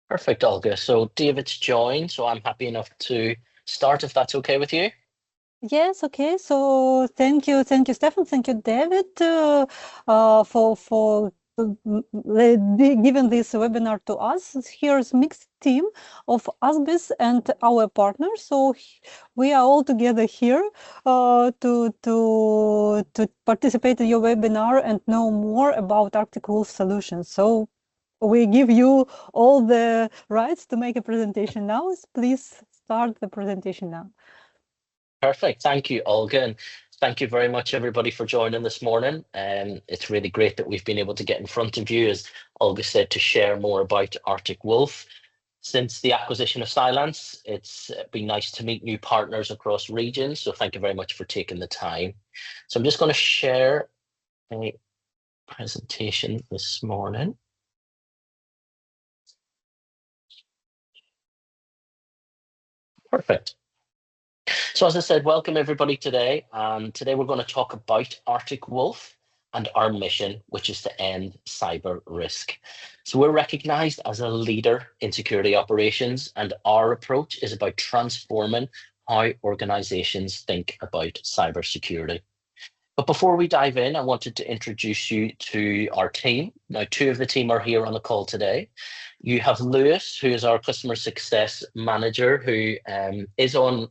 Perfect, Olga. So David's joined, so I'm happy enough to start if that's okay with you. Yes, okay. So thank you, Stefan. Thank you, David, for giving this webinar to us. Here's mixed team of ASBIS and our partners. So we are all together here to participate in your webinar and know more about Arctic Wolf solutions. So we give you all the rights to make a presentation now. Please start the presentation now. Perfect. Thank you, Olga, and thank you very much, everybody, for joining this morning. It's really great that we've been able to get in front of you, as Olga said, to share more about Arctic Wolf. Since the acquisition of Cylance, it's been nice to meet new partners across regions, so thank you very much for taking the time. So I'm just going to share a presentation this morning. Perfect. So as I said, welcome everybody today. Today we're going to talk about Arctic Wolf and our mission, which is to end cyber risk. So we're recognized as a leader in security operations, and our approach is about transforming how organizations think about cybersecurity. But before we dive in, I wanted to introduce you to our team. Now, two of the team are here on the call today. You have Lewis, who is our customer success manager, who is on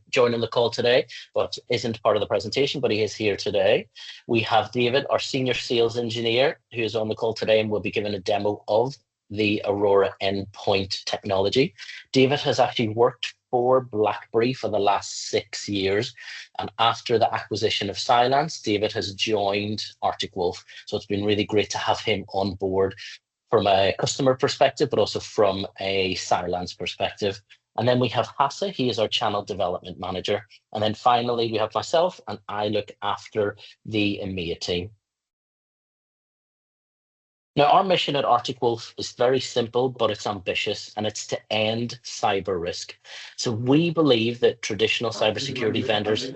joining the call today, but isn't part of the presentation, but he is here today. We have David, our senior sales engineer, who is on the call today and will be giving a demo of the Aurora Endpoint technology. David has actually worked for BlackBerry for the last 6 years. And after the acquisition of Cylance, David has joined Arctic Wolf. So it's been really great to have him on board from a customer perspective, but also from a Cylance perspective. And then we have Hasse, he is our channel development manager. And then finally, we have myself, and I look after the EMEA team. Now, our mission at Arctic Wolf is very simple, but it's ambitious, and it's to end cyber risk. So we believe that traditional cybersecurity vendors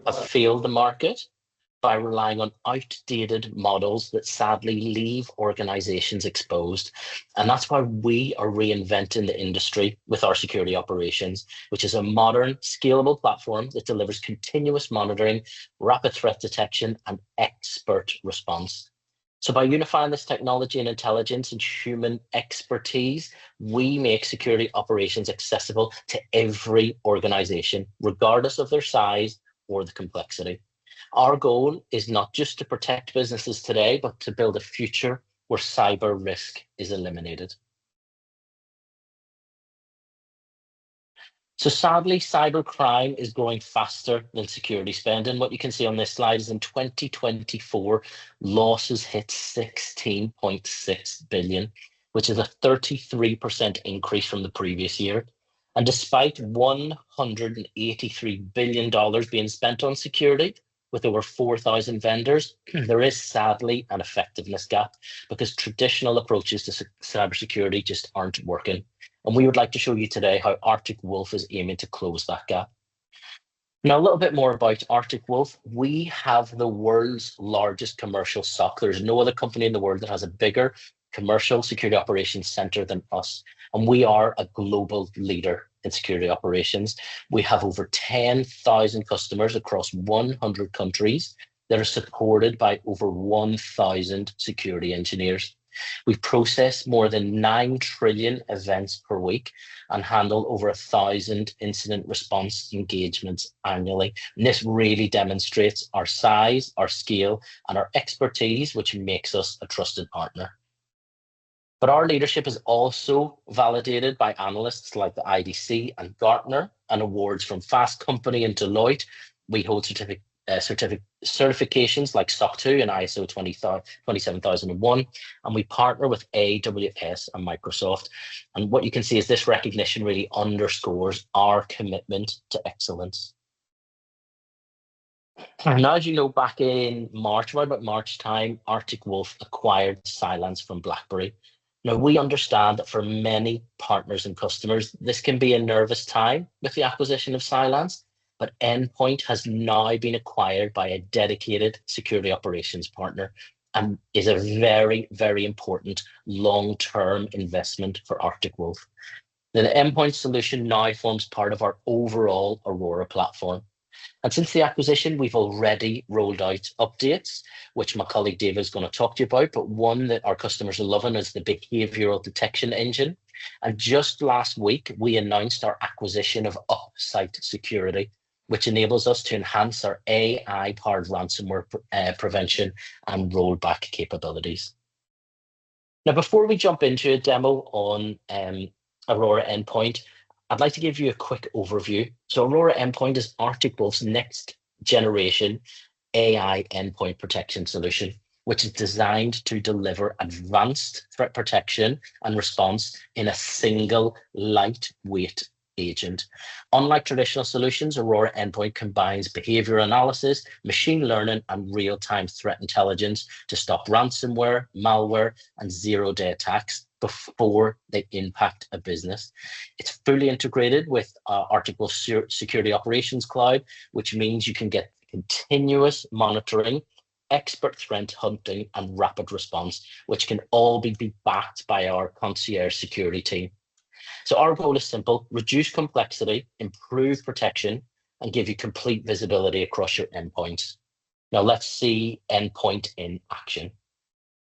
have failed the market by relying on outdated models that sadly leave organizations exposed. And that's why we are reinventing the industry with our security operations, which is a modern, scalable platform that delivers continuous monitoring, rapid threat detection, and expert response. So by unifying this technology and intelligence and human expertise, we make security operations accessible to every organization, regardless of their size or the complexity. Our goal is not just to protect businesses today, but to build a future where cyber risk is eliminated. So sadly, cybercrime is growing faster than security spend. And what you can see on this slide is in 2024, losses hit 16.6 billion, which is a 33% increase from the previous year. And despite $183 billion being spent on security, with over 4,000 vendors, there is sadly an effectiveness gap because traditional approaches to cybersecurity just aren't working. And we would like to show you today how Arctic Wolf is aiming to close that gap. Now, a little bit more about Arctic Wolf. We have the world's largest commercial SOC. There's no other company in the world that has a bigger commercial security operations center than us. And we are a global leader in security operations. We have over 10,000 customers across 100 countries that are supported by over 1,000 security engineers. We process more than 9 trillion events per week and handle over 1,000 incident response engagements annually. And this really demonstrates our size, our scale, and our expertise, which makes us a trusted partner. But our leadership is also validated by analysts like the IDC and Gartner, and awards from Fast Company and Deloitte. We hold certifications like SOC 2 and ISO 27001, and we partner with AWS and Microsoft. And what you can see is this recognition really underscores our commitment to excellence. And as you know, back in March, right about March time, Arctic Wolf acquired Cylance from BlackBerry. Now, we understand that for many partners and customers, this can be a nervous time with the acquisition of Cylance, but Endpoint has now been acquired by a dedicated security operations partner. and is a very, very important long-term investment for Arctic Wolf. The Endpoint solution now forms part of our overall Aurora platform. And since the acquisition, we've already rolled out updates, which my colleague David is going to talk to you about, but one that our customers are loving is the behavioral detection engine. And just last week, we announced our acquisition of Cybersecurity, which enables us to enhance our AI-powered ransomware prevention and rollback capabilities. Now, before we jump into a demo on Aurora Endpoint, I'd like to give you a quick overview. So Aurora Endpoint is Arctic Wolf's next generation AI endpoint protection solution, which is designed to deliver advanced threat protection and response in a single lightweight agent. Unlike traditional solutions, Aurora Endpoint combines behavior analysis, machine learning, and real-time threat intelligence to stop ransomware, malware, and zero-day attacks before they impact a business. It's fully integrated with Arctic Wolf Security Operations Cloud, which means you can get continuous monitoring, expert threat hunting, and rapid response, which can all be backed by our concierge security team. So our goal is simple: reduce complexity, improve protection, and give you complete visibility across your endpoints. Now let's see Endpoint in action.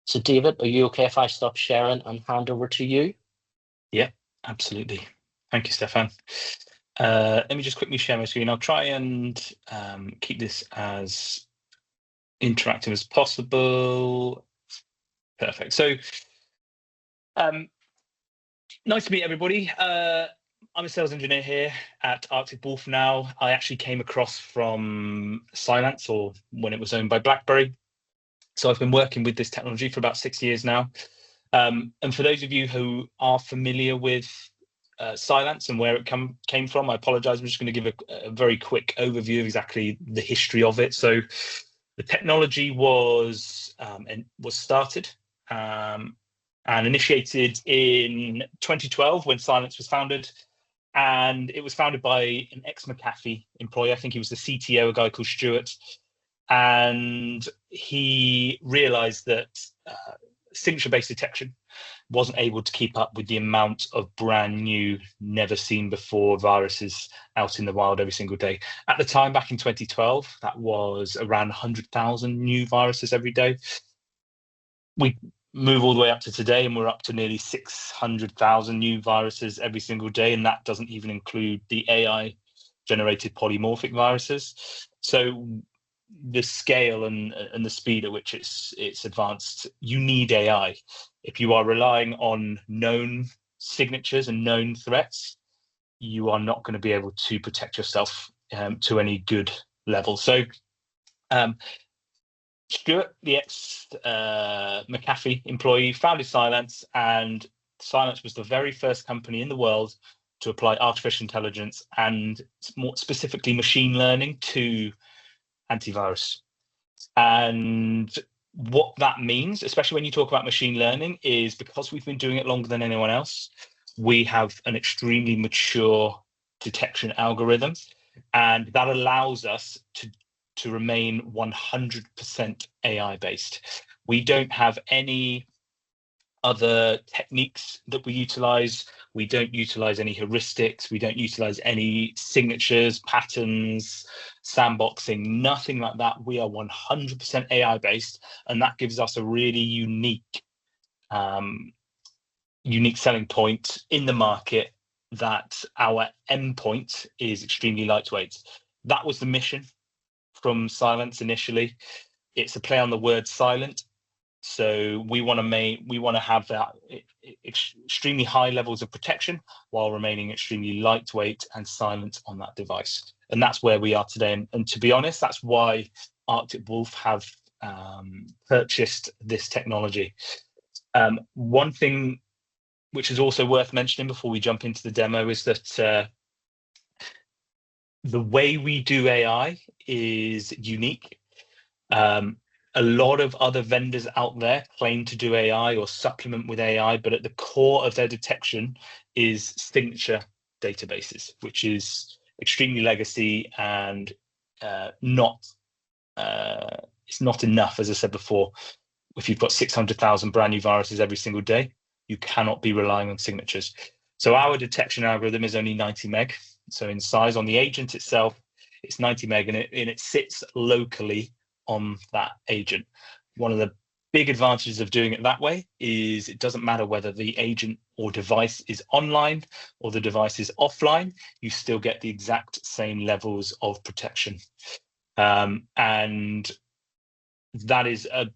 So David, are you okay if I stop sharing and hand over to you? Yeah, absolutely. Thank you, Stefan. Let me just quickly share my screen. I'll try and keep this as interactive as possible. Perfect. So nice to meet everybody. I'm a sales engineer here at Arctic Wolf now. I actually came across from Cylance, or when it was owned by BlackBerry. So I've been working with this technology for about 6 years now. And for those of you who are familiar with Cylance and where it came from, I apologize. I'm just going to give a very quick overview of exactly the history of it. So the technology was started and initiated in 2012 when Cylance was founded. And it was founded by an ex-McAfee employee. I think he was the CTO, a guy called Stuart. And he realized that signature-based detection wasn't able to keep up with the amount of brand new, never seen before viruses out in the wild every single day. At the time, back in 2012, that was around 100,000 new viruses every day. We move all the way up to today, and we're up to nearly 600,000 new viruses every single day, and that doesn't even include the AI-generated polymorphic viruses. So the scale and the speed at which it's advanced, you need AI. If you are relying on known signatures and known threats, you are not going to be able to protect yourself to any good level. So Stuart, the ex-McAfee employee, founded Cylance, and Cylance was the very first company in the world to apply artificial intelligence and more specifically machine learning to antivirus. And what that means, especially when you talk about machine learning, is because we've been doing it longer than anyone else, we have an extremely mature detection algorithm, and that allows us to remain 100% AI based. We don't have any other techniques that we utilize. We don't utilize any heuristics. We don't utilize any signatures, patterns, sandboxing, nothing like that. We are 100% AI based, and that gives us a really unique selling point in the market, that our endpoint is extremely lightweight. That was the mission from Cylance initially. It's a play on the word silent. So we want to have that extremely high levels of protection while remaining extremely lightweight and silent on that device. And that's where we are today. And to be honest, that's why Arctic Wolf have purchased this technology. One thing which is also worth mentioning before we jump into the demo is that the way we do AI is unique. A lot of other vendors out there claim to do AI or supplement with AI, but at the core of their detection is signature databases, which is extremely legacy and it's not enough, as I said before. if you've got 600,000 brand new viruses every single day, you cannot be relying on signatures. So our detection algorithm is only 90 meg. So in size, on the agent itself, it's 90 meg, and it sits locally on that agent. One of the big advantages of doing it that way is it doesn't matter whether the agent or device is online or the device is offline, you still get the exact same levels of protection. And that is a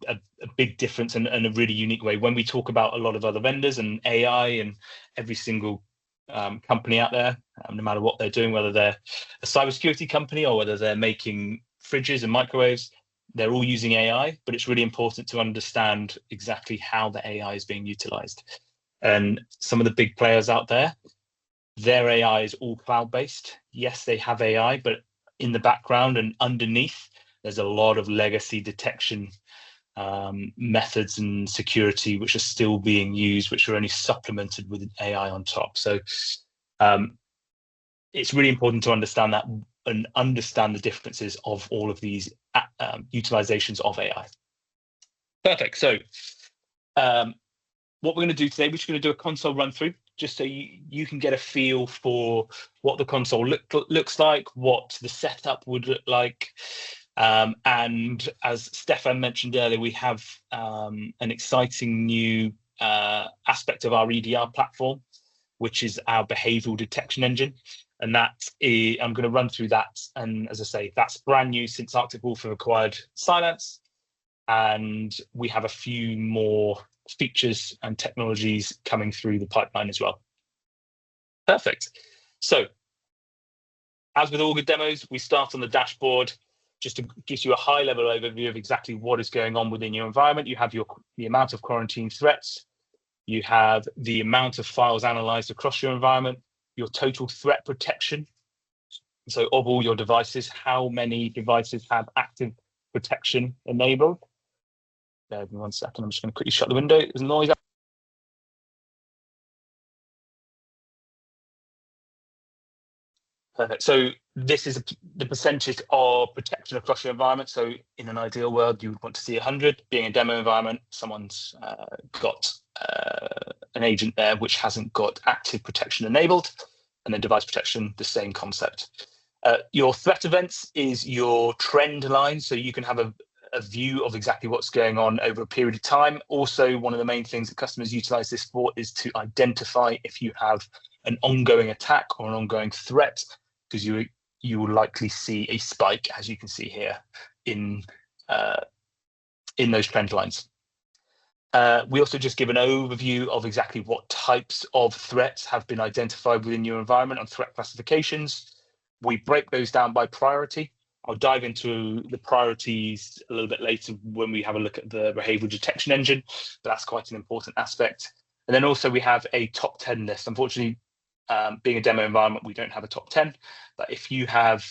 big difference and a really unique way. When we talk about a lot of other vendors and AI and every single company out there, no matter what they're doing, whether they're a cybersecurity company or whether they're making fridges and microwaves, they're all using AI, but it's really important to understand exactly how the AI is being utilized. And some of the big players out there, their AI is all cloud-based. Yes, they have AI, but in the background and underneath, there's a lot of legacy detection methods and security which are still being used, which are only supplemented with AI on top. So it's really important to understand that and understand the differences of all of these utilizations of AI. Perfect. So what we're going to do today, we're just going to do a console run through, just so you can get a feel for what the console looks like, what the setup would look like. And as Stefan mentioned earlier, we have an exciting new aspect of our EDR platform, which is our behavioral detection engine. And I'm going to run through that. And as I say, that's brand new since Arctic Wolf have acquired Cylance. And we have a few more features and technologies coming through the pipeline as well. Perfect. So as with all good demos, we start on the dashboard. Just to give you a high-level overview of exactly what is going on within your environment. You have the amount of quarantine threats. You have the amount of files analyzed across your environment, your total threat protection. So of all your devices, how many devices have active protection enabled? Bear with me 1 second. I'm just going to quickly shut the window. There's noise. Perfect. So this is the percentage of protection across your environment. So in an ideal world, you would want to see 100. Being a demo environment, someone's got an agent there which hasn't got active protection enabled, and then device protection, the same concept. Your threat events is your trend line, so you can have a view of exactly what's going on over a period of time. Also, one of the main things that customers utilize this for is to identify if you have an ongoing attack or an ongoing threat, because you will likely see a spike, as you can see here, in those trend lines. We also just give an overview of exactly what types of threats have been identified within your environment on threat classifications. We break those down by priority. I'll dive into the priorities a little bit later when we have a look at the behavioral detection engine, but that's quite an important aspect. And then also we have a top 10 list. Unfortunately, being a demo environment, we don't have a top 10, but if you have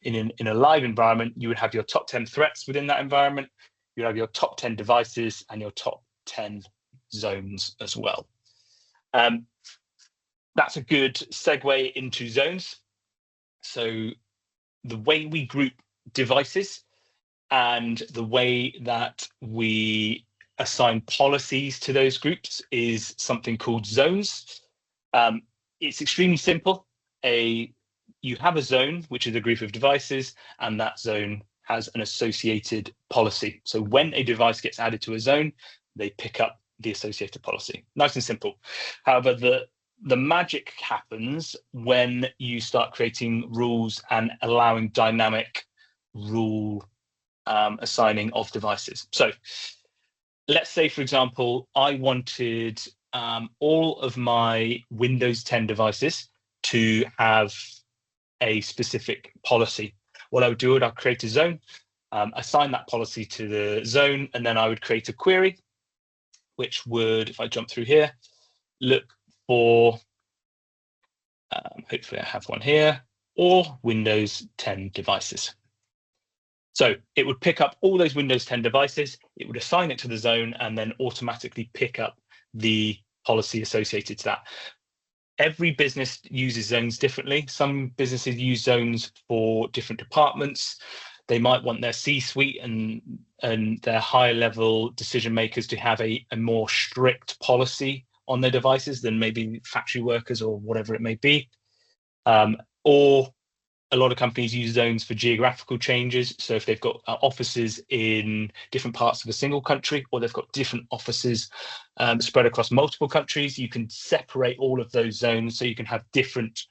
in a live environment, you would have your top 10 threats within that environment. You have your top 10 devices and your top 10 zones as well. That's a good segue into zones. So the way we group devices and the way that we assign policies to those groups is something called zones. It's extremely simple. You have a zone, which is a group of devices, and that zone has an associated policy. So when a device gets added to a zone, they pick up the associated policy. Nice and simple. However, the magic happens when you start creating rules and allowing dynamic rule assigning of devices. So let's say, for example, I wanted all of my Windows 10 devices to have a specific policy. What I would do, I'd create a zone, assign that policy to the zone, and then I would create a query, which would, if I jump through here, look for, hopefully I have one here, or Windows 10 devices. So it would pick up all those Windows 10 devices, it would assign it to the zone, and then automatically pick up the policy associated to that. Every business uses zones differently. Some businesses use zones for different departments. They might want their C-suite and their higher level decision makers to have a more strict policy on their devices than maybe factory workers or whatever it may be. Or a lot of companies use zones for geographical changes. So if they've got offices in different parts of a single country, or they've got different offices spread across multiple countries, you can separate all of those zones so you can have different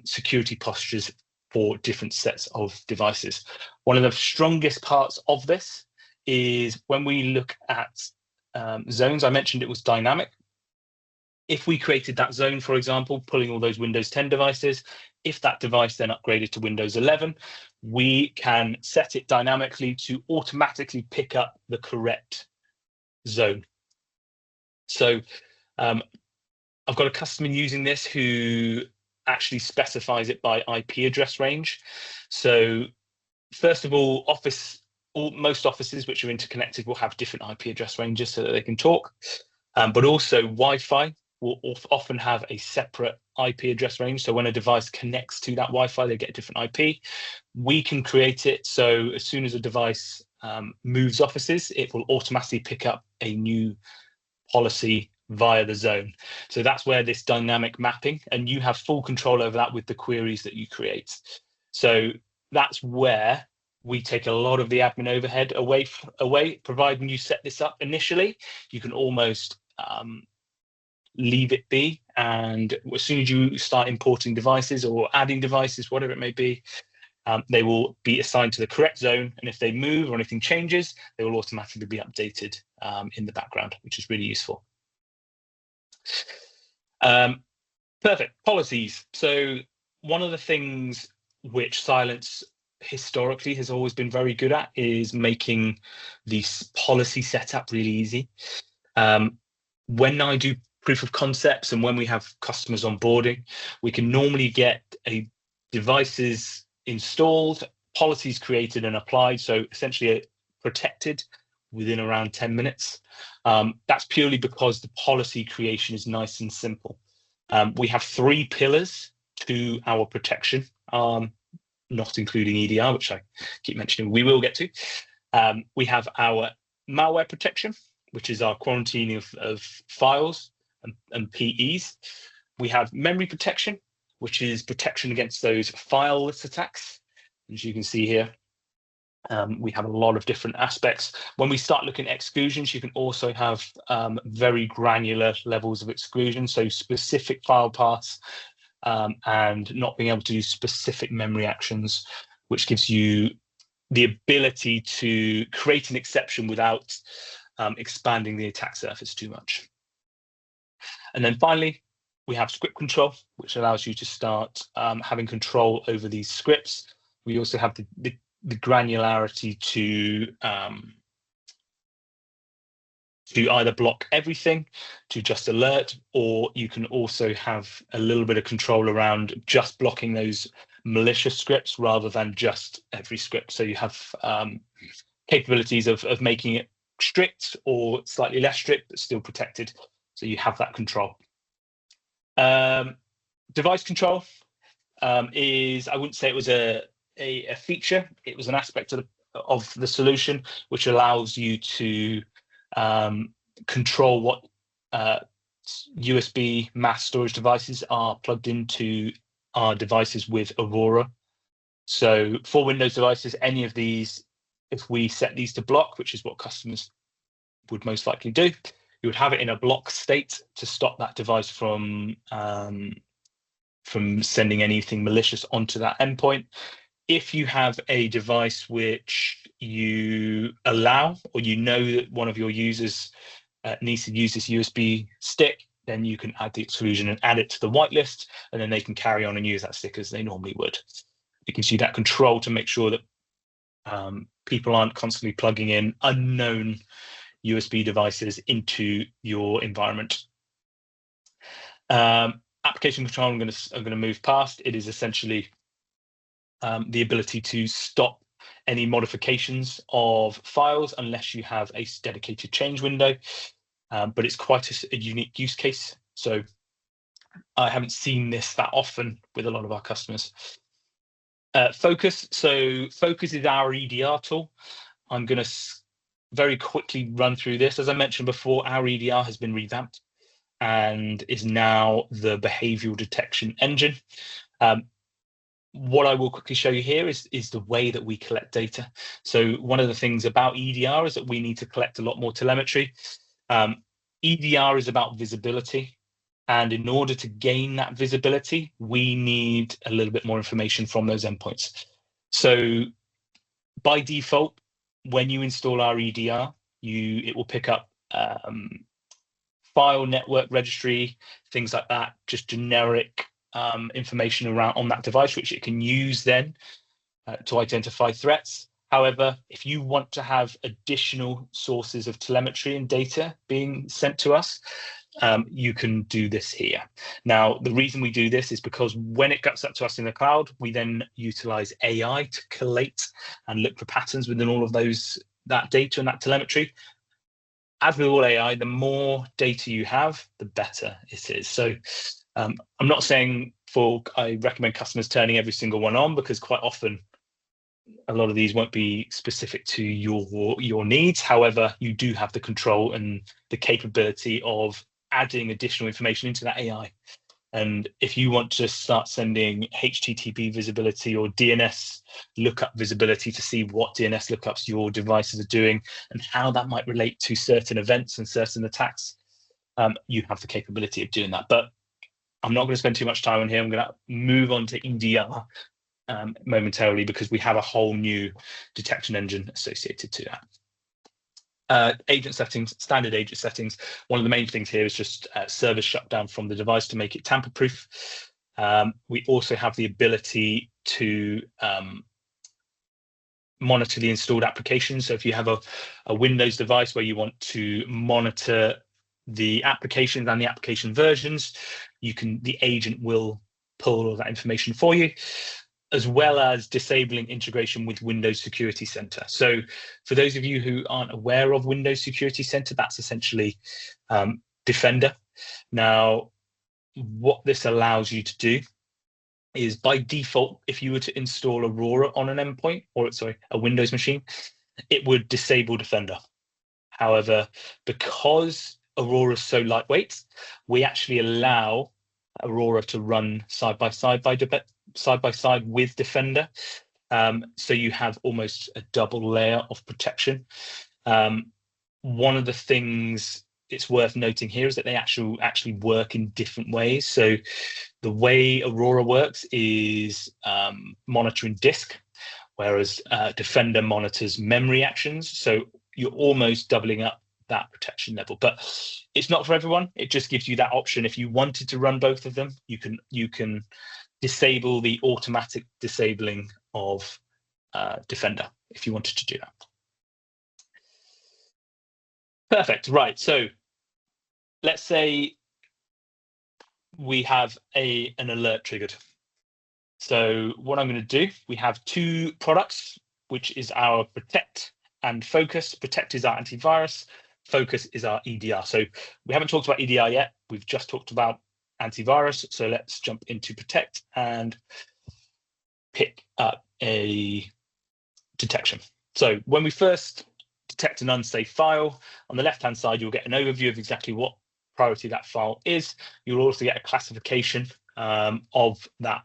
security postures for different sets of devices. One of the strongest parts of this is when we look at zones. I mentioned it was dynamic. If we created that zone, for example, pulling all those Windows 10 devices, if that device then upgraded to Windows 11, we can set it dynamically to automatically pick up the correct zone. So I've got a customer using this who actually specifies it by IP address range. So first of all, most offices which are interconnected will have different IP address ranges so that they can talk, but also Wi-Fi will often have a separate IP address range. So when a device connects to that Wi-Fi, they get a different IP. We can create it so as soon as a device moves offices, it will automatically pick up a new policy via the zone. So that's where this dynamic mapping, and you have full control over that with the queries that you create. So that's where we take a lot of the admin overhead away, providing you set this up initially. You can almost leave it be, and as soon as you start importing devices or adding devices, whatever it may be, they will be assigned to the correct zone, and if they move or anything changes, they will automatically be updated in the background, which is really useful. Perfect. Policies. So one of the things which Cylance historically has always been very good at is making the policy setup really easy. When I do proof of concepts and when we have customers onboarding, we can normally get devices installed, policies created and applied, so essentially protected within around 10 minutes. That's purely because the policy creation is nice and simple. We have 3 pillars to our protection, not including EDR, which I keep mentioning we will get to. We have our malware protection, which is our quarantining of files and PEs. We have memory protection, which is protection against those fileless attacks. As you can see here, we have a lot of different aspects. When we start looking at exclusions, you can also have very granular levels of exclusion, so specific file paths and not being able to do specific memory actions, which gives you the ability to create an exception without expanding the attack surface too much. And then finally, we have script control, which allows you to start having control over these scripts. We also have the granularity to either block everything, to just alert, or you can also have a little bit of control around just blocking those malicious scripts rather than just every script. So you have capabilities of making it strict or slightly less strict, but still protected. So you have that control. Device control is, I wouldn't say it was a feature, it was an aspect of the solution which allows you to control what USB mass storage devices are plugged into our devices with Aurora. So for Windows devices, any of these, if we set these to block, which is what customers would most likely do, you would have it in a block state to stop that device from sending anything malicious onto that endpoint. If you have a device which you allow, or you know that one of your users needs to use this USB stick, then you can add the exclusion and add it to the whitelist, and then they can carry on and use that stick as they normally would. It gives you that control to make sure that people aren't constantly plugging in unknown USB devices into your environment. Application control, I'm going to move past. It is essentially the ability to stop any modifications of files unless you have a dedicated change window, but it's quite a unique use case. So I haven't seen this that often with a lot of our customers. Focus. So Focus is our EDR tool. I'm going to very quickly run through this. As I mentioned before, our EDR has been revamped and is now the behavioral detection engine. What I will quickly show you here is the way that we collect data. So one of the things about EDR is that we need to collect a lot more telemetry. EDR is about visibility. And in order to gain that visibility, we need a little bit more information from those endpoints. So by default, when you install our EDR, it will pick up file network registry, things like that, just generic information around on that device, which it can use then to identify threats. However, if you want to have additional sources of telemetry and data being sent to us, you can do this here. Now, the reason we do this is because when it gets up to us in the cloud, we then utilize AI to collate and look for patterns within all of that data and that telemetry. As with all AI, the more data you have, the better it is. So I'm not saying I recommend customers turning every single one on, because quite often a lot of these won't be specific to your needs. However, you do have the control and the capability of adding additional information into that AI. And if you want to start sending HTTP visibility or DNS lookup visibility to see what DNS lookups your devices are doing and how that might relate to certain events and certain attacks, you have the capability of doing that. But I'm not going to spend too much time on here. I'm going to move on to EDR momentarily, because we have a whole new detection engine associated to that. Agent settings, standard agent settings. One of the main things here is just service shutdown from the device to make it tamper-proof. We also have the ability to monitor the installed applications. So if you have a Windows device where you want to monitor the applications and the application versions, the agent will pull all that information for you, as well as disabling integration with Windows Security Center. So for those of you who aren't aware of Windows Security Center, that's essentially Defender. Now, what this allows you to do is, by default, if you were to install Aurora on an endpoint, or sorry, a Windows machine, it would disable Defender. However, because Aurora is so lightweight, we actually allow Aurora to run side by side with Defender. So you have almost a double layer of protection. One of the things it's worth noting here is that they actually work in different ways. So the way Aurora works is monitoring disk, whereas Defender monitors memory actions. So you're almost doubling up that protection level, but it's not for everyone. It just gives you that option. If you wanted to run both of them, you can disable the automatic disabling of Defender if you wanted to do that. Perfect. Right. So let's say we have an alert triggered. So what I'm going to do, we have two products, which is our Protect and Focus. Protect is our antivirus. Focus is our EDR. So we haven't talked about EDR yet. We've just talked about antivirus. So let's jump into Protect and pick up a detection. So when we first detect an unsafe file, on the left-hand side, you'll get an overview of exactly what priority that file is. You'll also get a classification of that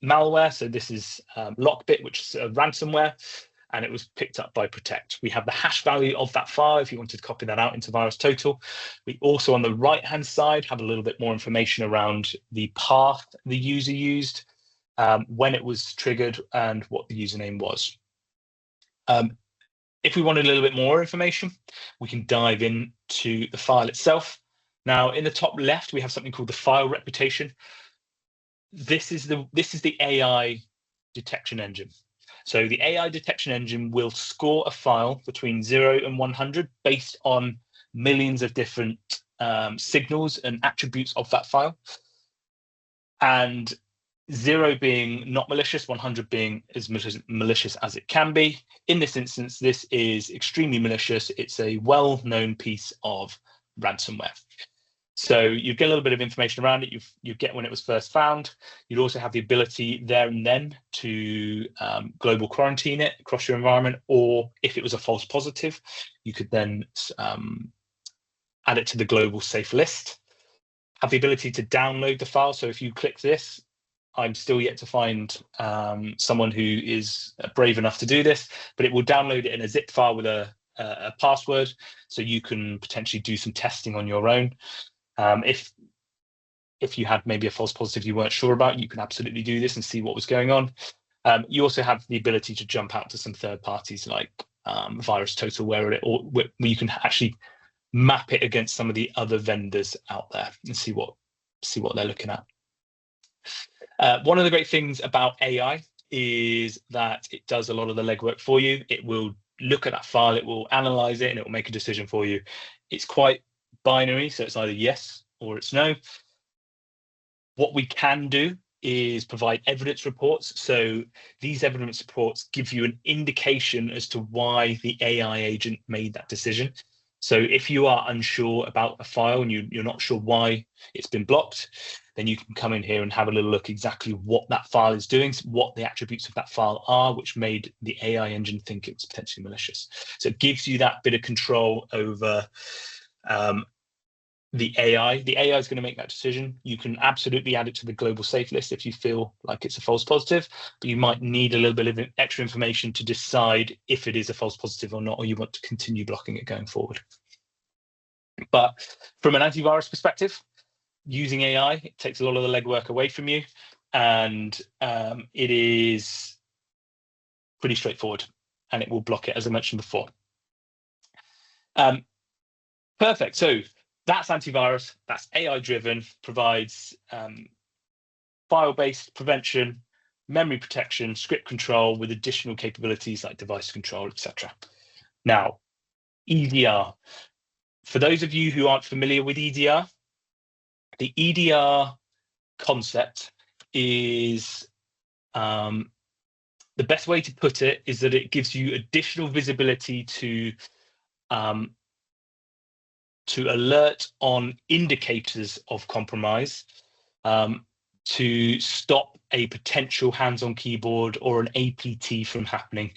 malware. So this is Lockbit, which is a ransomware, and it was picked up by Protect. We have the hash value of that file if you wanted to copy that out into VirusTotal. We also, on the right-hand side, have a little bit more information around the path the user used, when it was triggered, and what the username was. If we wanted a little bit more information, we can dive into the file itself. Now, in the top left, we have something called the file reputation. This is the AI detection engine. So the AI detection engine will score a file between 0 and 100 based on millions of different signals and attributes of that file. And 0 being not malicious, 100 being as malicious as it can be. In this instance, this is extremely malicious. It's a well-known piece of ransomware. So you get a little bit of information around it. You get when it was first found. You'd also have the ability there and then to global quarantine it across your environment, or if it was a false positive, you could then add it to the global safe list. Have the ability to download the file. So if you click this, I'm still yet to find someone who is brave enough to do this, but it will download it in a zip file with a password, so you can potentially do some testing on your own. If you had maybe a false positive you weren't sure about, you can absolutely do this and see what was going on. You also have the ability to jump out to some third parties like VirusTotal, where you can actually map it against some of the other vendors out there and see what they're looking at. One of the great things about AI is that it does a lot of the legwork for you. It will look at that file, it will analyze it, and it will make a decision for you. It's quite binary, so it's either yes or it's no. What we can do is provide evidence reports. So these evidence reports give you an indication as to why the AI agent made that decision. So if you are unsure about a file and you're not sure why it's been blocked, then you can come in here and have a little look exactly what that file is doing, what the attributes of that file are, which made the AI engine think it was potentially malicious. So it gives you that bit of control over the AI. The AI is going to make that decision. You can absolutely add it to the global safe list if you feel like it's a false positive, but you might need a little bit of extra information to decide if it is a false positive or not, or you want to continue blocking it going forward. But from an antivirus perspective, using AI, it takes a lot of the legwork away from you, and it is pretty straightforward, and it will block it, as I mentioned before. Perfect. So that's antivirus, that's AI-driven, provides file-based prevention, memory protection, script control with additional capabilities like device control, etc. Now, EDR. For those of you who aren't familiar with EDR, the EDR concept is, the best way to put it is that it gives you additional visibility to alert on indicators of compromise, to stop a potential hands-on keyboard or an APT from happening.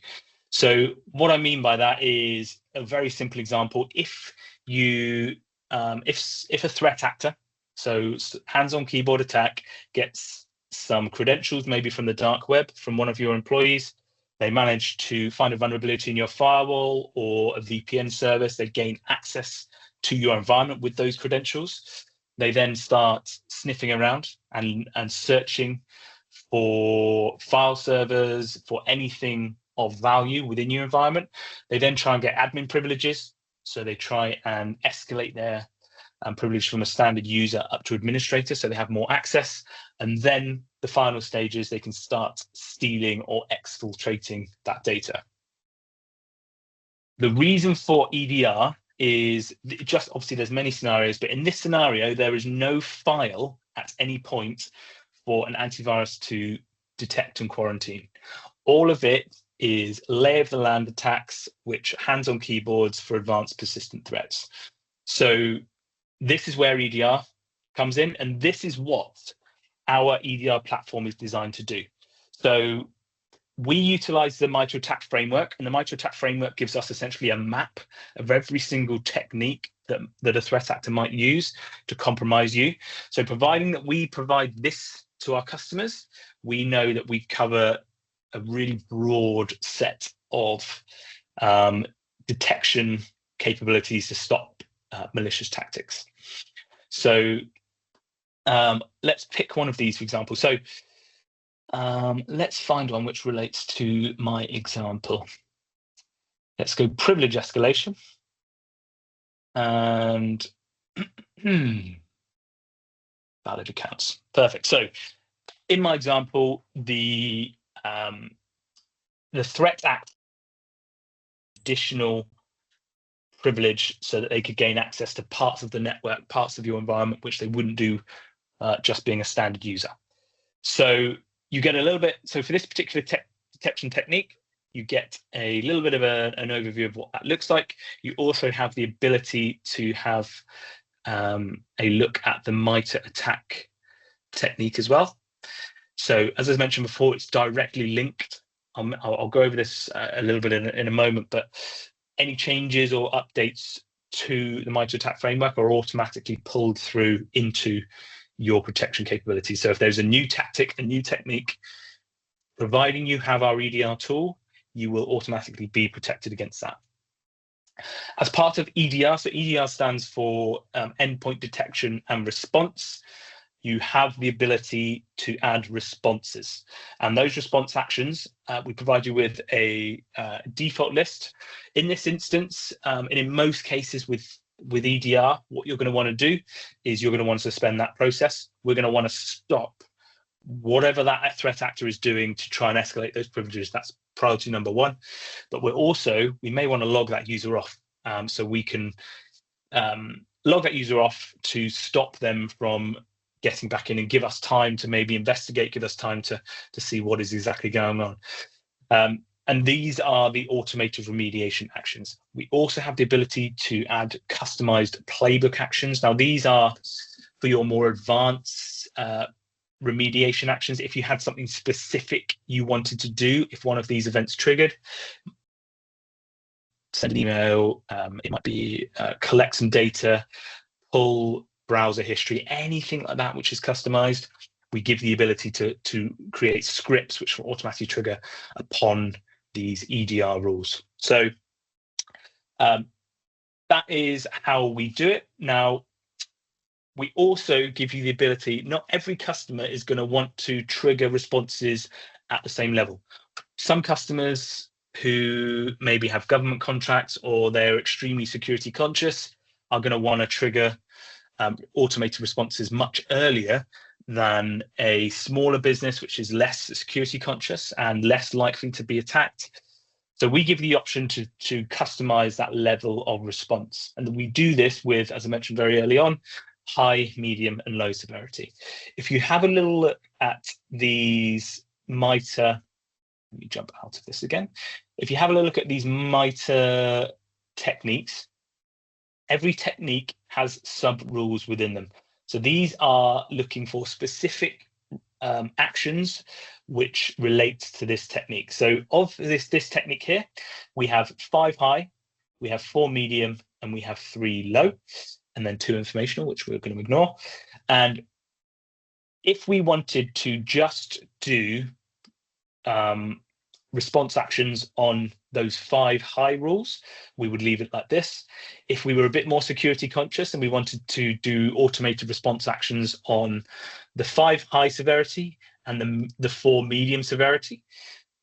So what I mean by that is a very simple example. If you, if a threat actor, so hands-on keyboard attack, gets some credentials, maybe from the dark web, from one of your employees, they manage to find a vulnerability in your firewall or a VPN service, they gain access to your environment with those credentials. They then start sniffing around and searching for file servers, for anything of value within your environment. They then try and get admin privileges. So they try and escalate their privilege from a standard user up to administrator, so they have more access. And then the final stage is they can start stealing or exfiltrating that data. The reason for EDR is just, obviously there's many scenarios, but in this scenario, there is no file at any point for an antivirus to detect and quarantine. All of it is lay of the land attacks, which hands-on keyboards for advanced persistent threats. So this is where EDR comes in, and this is what our EDR platform is designed to do. So we utilize the MITRE ATT&CK framework, and the MITRE ATT&CK framework gives us essentially a map of every single technique that a threat actor might use to compromise you. So providing that we provide this to our customers, we know that we cover a really broad set of detection capabilities to stop malicious tactics. So let's pick one of these, for example. So let's find one which relates to my example. Let's go privilege escalation. And valid accounts. Perfect. So in my example, the threat act additional privilege so that they could gain access to parts of the network, parts of your environment, which they wouldn't do just being a standard user. So you get a little bit, so for this particular detection technique, you get a little bit of an overview of what that looks like. You also have the ability to have a look at the MITRE attack technique as well. So as I mentioned before, it's directly linked. I'll go over this a little bit in a moment, but any changes or updates to the MITRE attack framework are automatically pulled through into your protection capability. So if there's a new tactic, a new technique, providing you have our EDR tool, you will automatically be protected against that. As part of EDR, so EDR stands for endpoint detection and response, you have the ability to add responses. And those response actions, we provide you with a default list. In this instance, and in most cases with EDR, what you're going to want to do is you're going to want to suspend that process. We're going to want to stop whatever that threat actor is doing to try and escalate those privileges. That's priority number one. But we may want to log that user off. So we can log that user off to stop them from getting back in and give us time to maybe investigate, give us time to see what is exactly going on. And these are the automated remediation actions. We also have the ability to add customized playbook actions. Now, these are for your more advanced remediation actions. If you had something specific you wanted to do, if one of these events triggered, send an email, it might be collect some data, pull browser history, anything like that which is customized, we give the ability to create scripts which will automatically trigger upon these EDR rules. So that is how we do it. Now, we also give you the ability, not every customer is going to want to trigger responses at the same level. Some customers who maybe have government contracts or they're extremely security conscious are going to want to trigger automated responses much earlier than a smaller business which is less security conscious and less likely to be attacked. So we give the option to customize that level of response. And we do this with, as I mentioned very early on, high, medium, and low severity. If you have a little look at these MITRE, let me jump out of this again. If you have a look at these MITRE techniques, every technique has sub-rules within them. So these are looking for specific actions which relate to this technique. So of this technique here, we have 5 high, we have 4 medium, and we have 3 low, and then 2 informational, which we're going to ignore. And if we wanted to just do response actions on those 5 high rules, we would leave it like this. If we were a bit more security conscious and we wanted to do automated response actions on the 5 high severity and the 4 medium severity,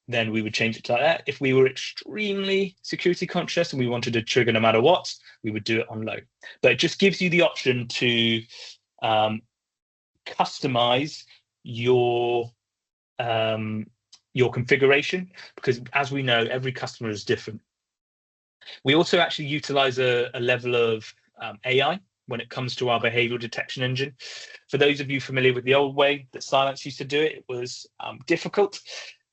then we would change it to like that. If we were extremely security conscious and we wanted to trigger no matter what, we would do it on low. But it just gives you the option to customize your configuration, because as we know, every customer is different. We also actually utilize a level of AI when it comes to our behavioral detection engine. For those of you familiar with the old way that Cylance used to do it, it was difficult,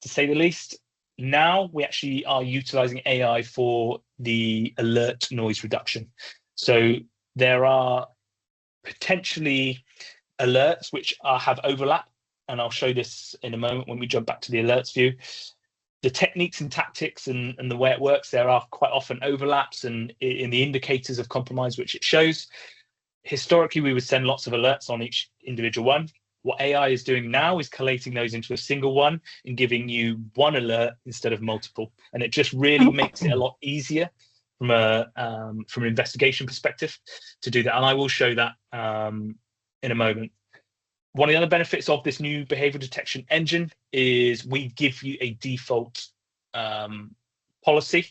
to say the least. Now we actually are utilizing AI for the alert noise reduction. So there are potentially alerts which have overlap, and I'll show this in a moment when we jump back to the alerts view. The techniques and tactics and the way it works, there are quite often overlaps and in the indicators of compromise which it shows. Historically, we would send lots of alerts on each individual one. What AI is doing now is collating those into a single one and giving you one alert instead of multiple. And it just really makes it a lot easier from an investigation perspective to do that. And I will show that in a moment. One of the other benefits of this new behavioral detection engine is we give you a default policy,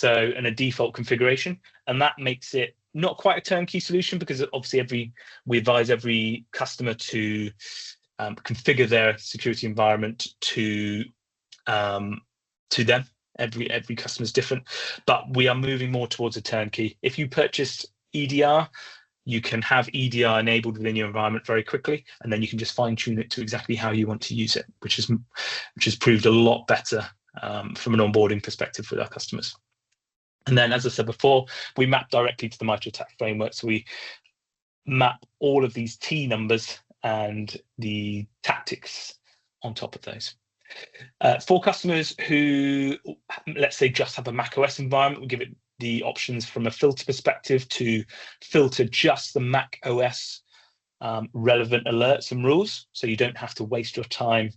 and a default configuration, and that makes it not quite a turnkey solution, because obviously we advise every customer to configure their security environment to them. Every customer is different, but we are moving more towards a turnkey. If you purchased EDR, you can have EDR enabled within your environment very quickly, and then you can just fine tune it to exactly how you want to use it, which has proved a lot better from an onboarding perspective with our customers. And then, as I said before, we map directly to the MITRE attack framework. So we map all of these T numbers and the tactics on top of those. For customers who, let's say, just have a macOS environment, we give it the options from a filter perspective to filter just the macOS relevant alerts and rules, so you don't have to waste your time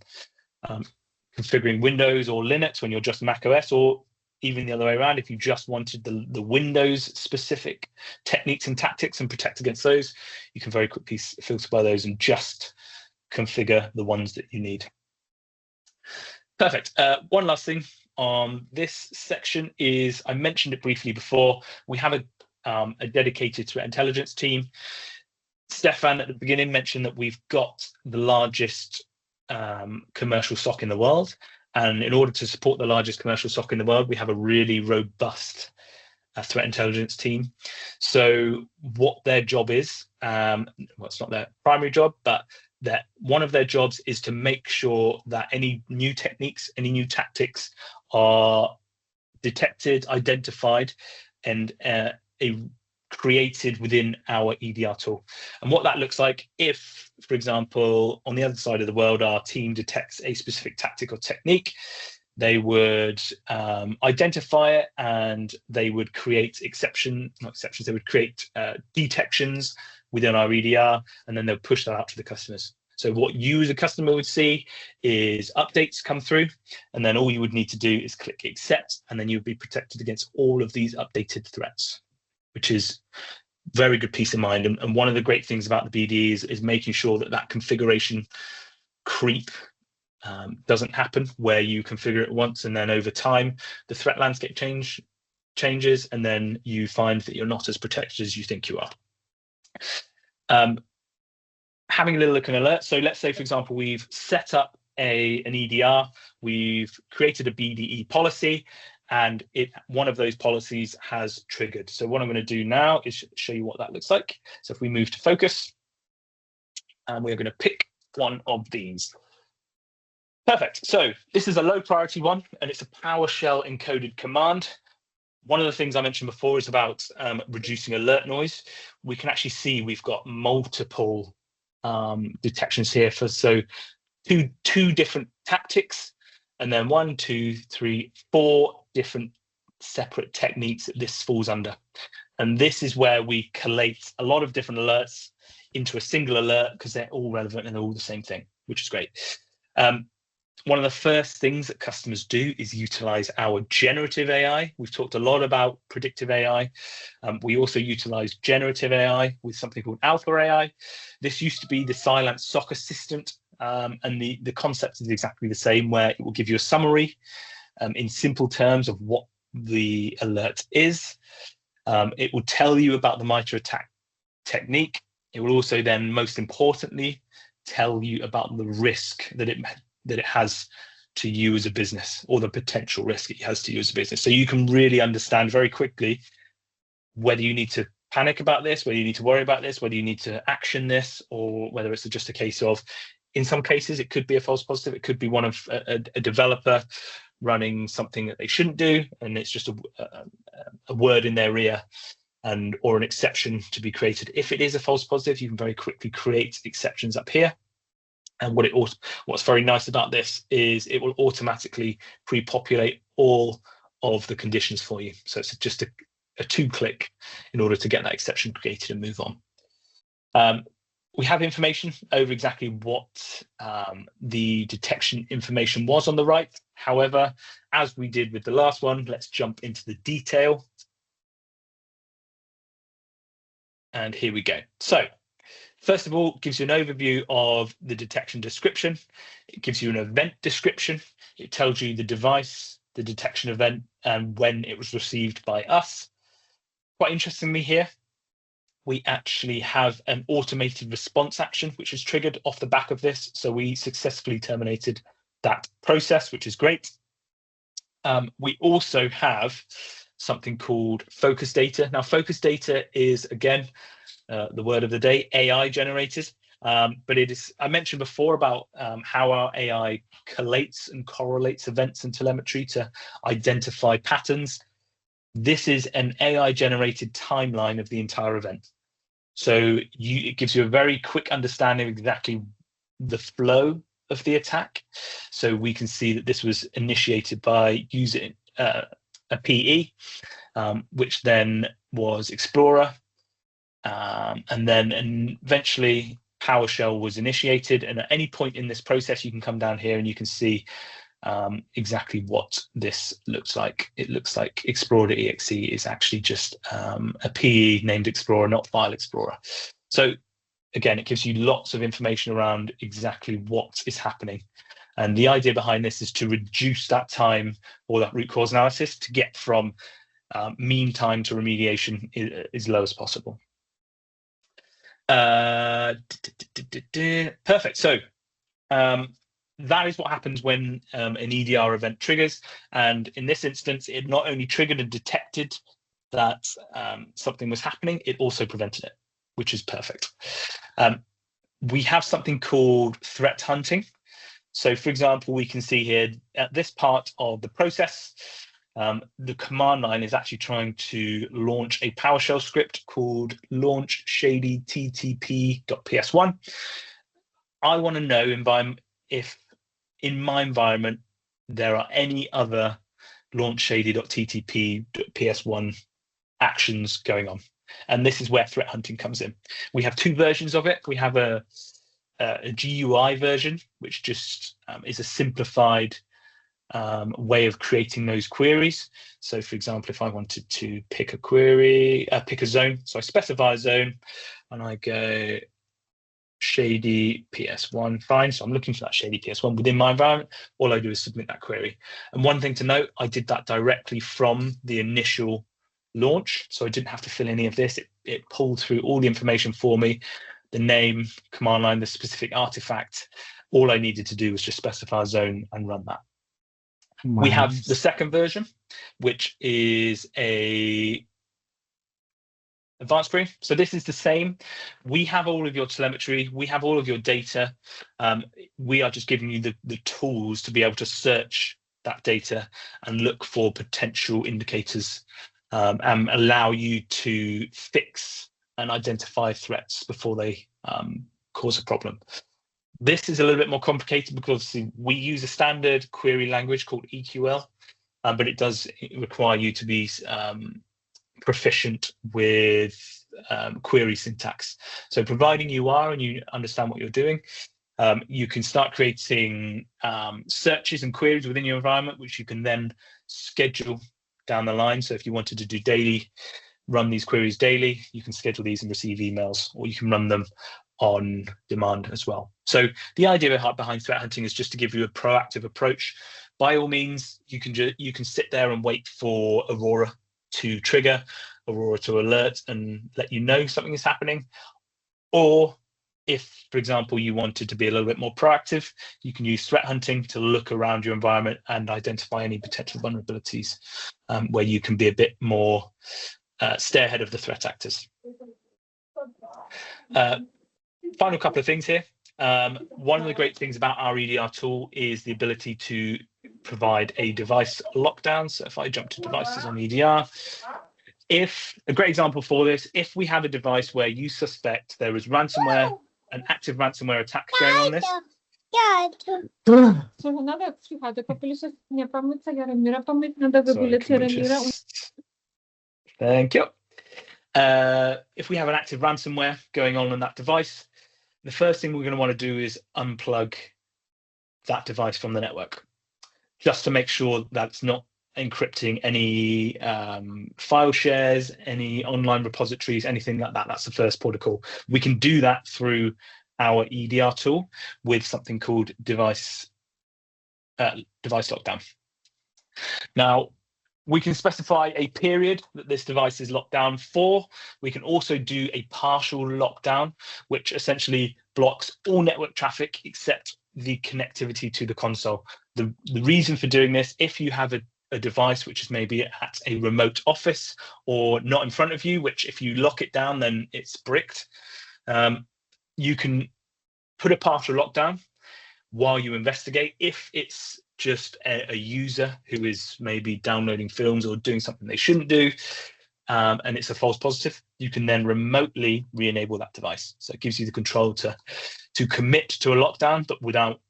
configuring Windows or Linux when you're just macOS, or even the other way around. If you just wanted the Windows specific techniques and tactics and protect against those, you can very quickly filter by those and just configure the ones that you need. Perfect. One last thing on this section is, I mentioned it briefly before, we have a dedicated threat intelligence team. Stefan at the beginning mentioned that we've got the largest commercial SOC in the world. And in order to support the largest commercial SOC in the world, we have a really robust threat intelligence team. So what their job is, well, it's not their primary job, but that one of their jobs is to make sure that any new techniques, any new tactics are detected, identified, and created within our EDR tool. And what that looks like, if, for example, on the other side of the world, our team detects a specific tactic or technique, they would identify it, and they would create they would create detections within our EDR, and then they'll push that out to the customers. So what you as a customer would see is updates come through, and then all you would need to do is click accept, and then you'd be protected against all of these updated threats, which is very good peace of mind. And one of the great things about the BD is making sure that that configuration creep doesn't happen, where you configure it once and then over time the threat landscape changes, and then you find that you're not as protected as you think you are. Having a little look at an alert. So let's say, for example, we've set up an EDR, we've created a BDE policy, and one of those policies has triggered. So what I'm going to do now is show you what that looks like. So if we move to focus, and we're going to pick one of these. Perfect. So this is a low priority one, and it's a PowerShell encoded command. One of the things I mentioned before is about reducing alert noise. We can actually see we've got multiple detections here for two different tactics, and then 1, 2, 3, 4 different separate techniques that this falls under. And this is where we collate a lot of different alerts into a single alert, because they're all relevant and they're all the same thing, which is great. One of the first things that customers do is utilize our generative AI. We've talked a lot about predictive AI. We also utilize generative AI with something called Alpha AI. This used to be the Cylance SOC assistant, and the concept is exactly the same, where it will give you a summary in simple terms of what the alert is. It will tell you about the MITRE attack technique. It will also then, most importantly, tell you about the risk that it has to you as a business, or the potential risk it has to you as a business. So you can really understand very quickly whether you need to panic about this, whether you need to worry about this, whether you need to action this, or whether it's just a case of, in some cases, it could be a false positive. It could be one of a developer running something that they shouldn't do, and it's just a word in their ear, or an exception to be created. If it is a false positive, you can very quickly create exceptions up here. And what's very nice about this is it will automatically pre-populate all of the conditions for you. So it's just a 2-click in order to get that exception created and move on. We have information over exactly what the detection information was on the right. However, as we did with the last one, let's jump into the detail. And here we go. So first of all, it gives you an overview of the detection description. It gives you an event description. It tells you the device, the detection event, and when it was received by us. Quite interestingly here, we actually have an automated response action, which is triggered off the back of this. So we successfully terminated that process, which is great. We also have something called focus data. Now, focus data is, again, the word of the day, AI generated. But it is, I mentioned before about how our AI collates and correlates events and telemetry to identify patterns. This is an AI generated timeline of the entire event. So it gives you a very quick understanding of exactly the flow of the attack. So we can see that this was initiated by using a PE, which then was Explorer, and then eventually PowerShell was initiated. And at any point in this process, you can come down here and you can see exactly what this looks like. It looks like Explorer.exe is actually just a PE named Explorer, not File Explorer. So again, it gives you lots of information around exactly what is happening. And the idea behind this is to reduce that time or that root cause analysis to get from mean time to remediation as low as possible. Perfect. So that is what happens when an EDR event triggers. And in this instance, it not only triggered and detected that something was happening, it also prevented it, which is perfect. We have something called threat hunting. So for example, we can see here at this part of the process, the command line is actually trying to launch a PowerShell script called launch shady ttp.ps1. I want to know if in my environment there are any other launch shady.ttp.ps1 actions going on. And this is where threat hunting comes in. We have two versions of it. We have a GUI version, which just is a simplified way of creating those queries. So for example, if I wanted to pick a query, pick a zone, so I specify a zone and I go shady ps1, fine. So I'm looking for that shady ps1 within my environment. All I do is submit that query. And one thing to note, I did that directly from the initial launch. So I didn't have to fill any of this. It pulled through all the information for me, the name, command line, the specific artifact. All I needed to do was just specify a zone and run that. We have the second version, which is a advanced query. So this is the same. We have all of your telemetry. We have all of your data. We are just giving you the tools to be able to search that data and look for potential indicators and allow you to fix and identify threats before they cause a problem. This is a little bit more complicated because we use a standard query language called EQL, but it does require you to be proficient with query syntax. So providing you are and you understand what you're doing, you can start creating searches and queries within your environment, which you can then schedule down the line. So if you wanted to do daily, run these queries daily, you can schedule these and receive emails, or you can run them on demand as well. So the idea behind threat hunting is just to give you a proactive approach. By all means, you can sit there and wait for Aurora to trigger, Aurora to alert and let you know something is happening. Or if, for example, you wanted to be a little bit more proactive, you can use threat hunting to look around your environment and identify any potential vulnerabilities where you can be a bit more stay ahead of the threat actors. Final couple of things here. One of the great things about our EDR tool is the ability to provide a device lockdown. So if I jump to devices on EDR, if a great example for this, if we have a device where you suspect there is ransomware, an active ransomware attack going on this. Thank you. If we have an active ransomware going on that device, the first thing we're going to want to do is unplug that device from the network, just to make sure that's not encrypting any file shares, any online repositories, anything like that. That's the first protocol. We can do that through our EDR tool with something called device lockdown. Now, we can specify a period that this device is locked down for. We can also do a partial lockdown, which essentially blocks all network traffic except the connectivity to the console. The reason for doing this, if you have a device which is maybe at a remote office or not in front of you, which if you lock it down, then it's bricked, you can put a partial lockdown while you investigate. If it's just a user who is maybe downloading films or doing something they shouldn't do, and it's a false positive, you can then remotely re-enable that device. So it gives you the control to commit to a lockdown, but without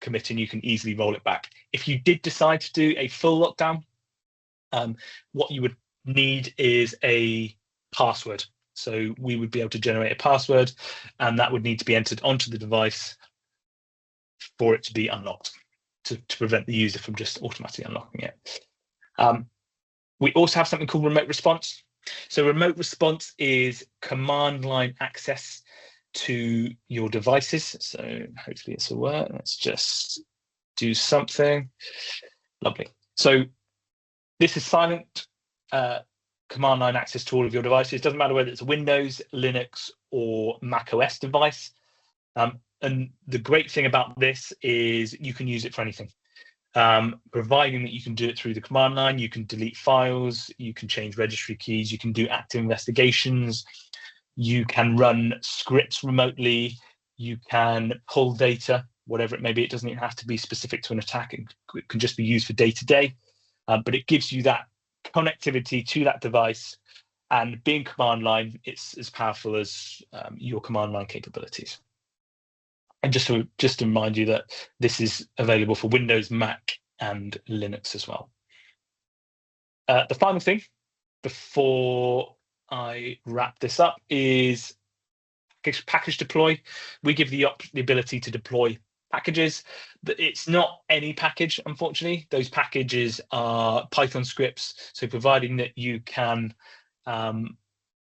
committing, you can easily roll it back. If you did decide to do a full lockdown, what you would need is a password. So we would be able to generate a password, and that would need to be entered onto the device for it to be unlocked, to prevent the user from just automatically unlocking it. We also have something called remote response. So remote response is command line access to your devices. So hopefully this will work. Let's just do something. Lovely. So this is silent command line access to all of your devices. It doesn't matter whether it's a Windows, Linux, or Mac OS device. And the great thing about this is you can use it for anything. Providing that you can do it through the command line, you can delete files, you can change registry keys, you can do active investigations, you can run scripts remotely, you can pull data, whatever it may be. It doesn't even have to be specific to an attack. It can just be used for day-to-day, but it gives you that connectivity to that device, and being command line, it's as powerful as your command line capabilities. And just to remind you that this is available for Windows, Mac, and Linux as well. The final thing before I wrap this up is package deploy. We give the ability to deploy packages. It's not any package, unfortunately. Those packages are Python scripts. So providing that you can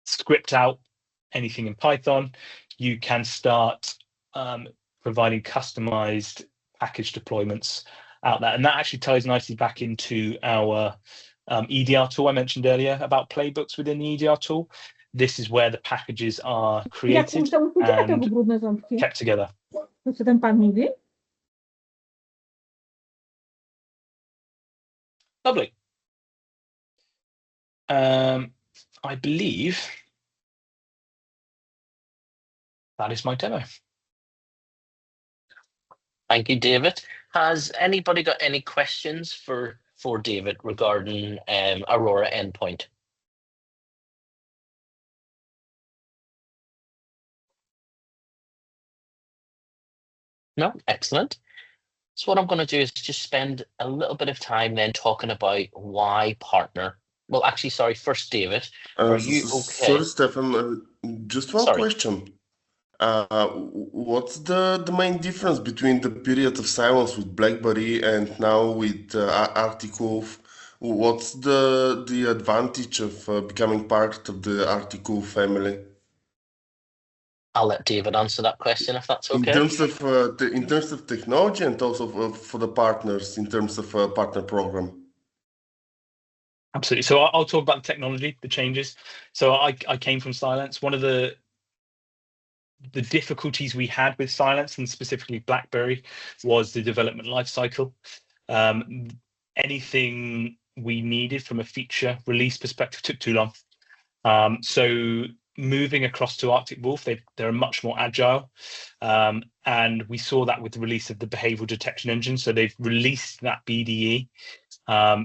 script out anything in Python, you can start providing customized package deployments out there. And that actually ties nicely back into our EDR tool I mentioned earlier about playbooks within the EDR tool. This is where the packages are created and kept together. Lovely. I believe that is my demo. Thank you, David. Has anybody got any questions for David regarding Aurora Endpoint? No? Excellent. So what I'm going to do is just spend a little bit of time then talking about why partner. Well, actually, sorry, first, David, are you okay? Sorry, Stefan, just one question. What's the main difference between the period of silence with BlackBerry and now with Arctic Wolf? What's the advantage of becoming part of the Arctic Wolf family? I'll let David answer that question if that's okay. In terms of technology and also for the partners, in terms of partner program. Absolutely. So I'll talk about the technology, the changes. So I came from Cylance. One of the difficulties we had with Cylance, and specifically BlackBerry, was the development lifecycle. Anything we needed from a feature release perspective took too long. So moving across to Arctic Wolf, they're much more agile. And we saw that with the release of the behavioral detection engine. So they've released that BDE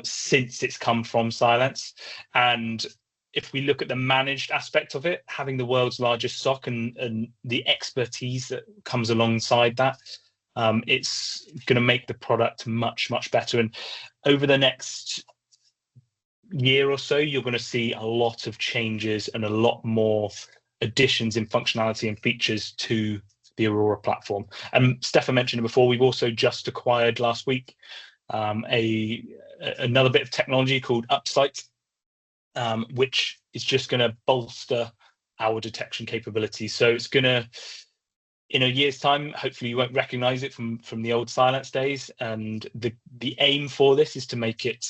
since it's come from Cylance. And if we look at the managed aspect of it, having the world's largest SOC and the expertise that comes alongside that, it's going to make the product much, much better. And over the next year or so, you're going to see a lot of changes and a lot more additions in functionality and features to the Aurora platform. And Stefan mentioned it before, we've also just acquired last week another bit of technology called Upsight, which is just going to bolster our detection capabilities. So it's going to, in a year's time, hopefully you won't recognize it from the old Cylance days. And the aim for this is to make it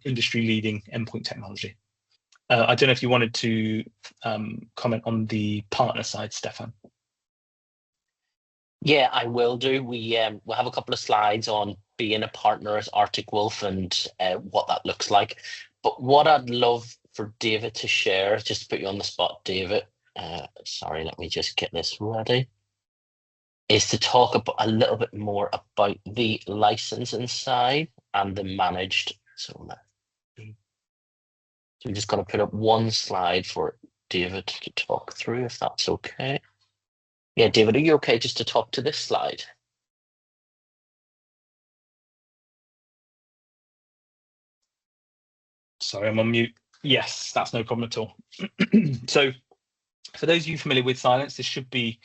industry-leading endpoint technology. I don't know if you wanted to comment on the partner side, Stefan. Yeah, I will do. We'll have a couple of slides on being a partner at Arctic Wolf and what that looks like. But what I'd love for David to share, just to put you on the spot, David, sorry, let me just get this ready, is to talk about a little bit more about the licensing side and the managed. So So we're just going to put up one slide for David to talk through, if that's okay. Yeah, David, are you okay just to talk to this slide? Sorry, I'm on mute. Yes, that's no problem at all. So for those of you familiar with Cylance, this should be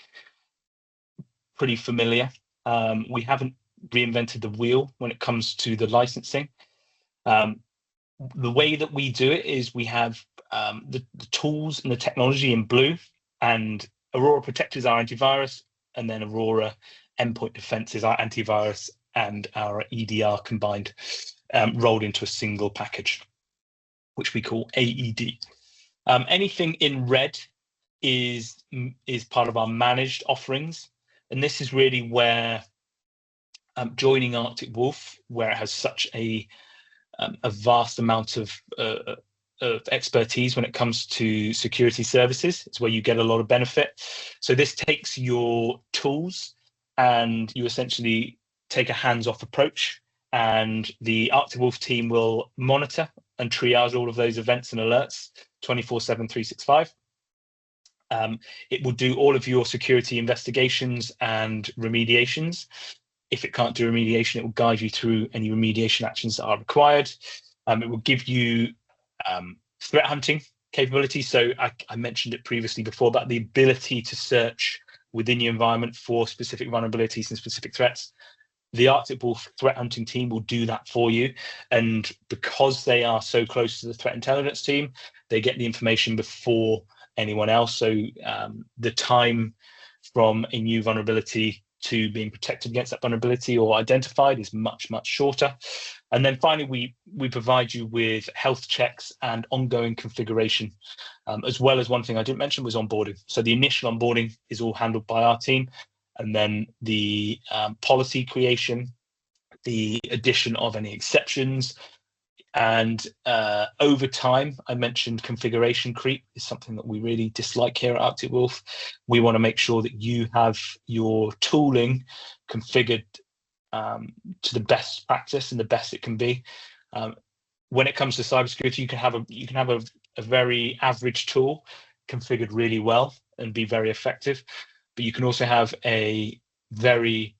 pretty familiar. We haven't reinvented the wheel when it comes to the licensing. The way that we do it is we have the tools and the technology in blue, and Aurora Protect is our antivirus, and then Aurora Endpoint Defense is our antivirus and our EDR combined, rolled into a single package, which we call AED. Anything in red is part of our managed offerings, and this is really where joining Arctic Wolf, where it has such a vast amount of expertise when it comes to security services. It's where you get a lot of benefit. So this takes your tools and you essentially take a hands-off approach, and the Arctic Wolf team will monitor and triage all of those events and alerts 24/7, 365. It will do all of your security investigations and remediations. If it can't do remediation, it will guide you through any remediation actions that are required. It will give you threat hunting capability. So I mentioned it previously before about the ability to search within your environment for specific vulnerabilities and specific threats. The Arctic Wolf threat hunting team will do that for you. And because they are so close to the threat intelligence team, they get the information before anyone else. So the time from a new vulnerability to being protected against that vulnerability or identified is much, much shorter. And then finally, we provide you with health checks and ongoing configuration, as well as one thing I didn't mention was onboarding. So the initial onboarding is all handled by our team, and then the policy creation, the addition of any exceptions, and over time, I mentioned configuration creep is something that we really dislike here at Arctic Wolf. We want to make sure that you have your tooling configured to the best practice and the best it can be. When it comes to cybersecurity, you can have a very average tool configured really well and be very effective, but you can also have a very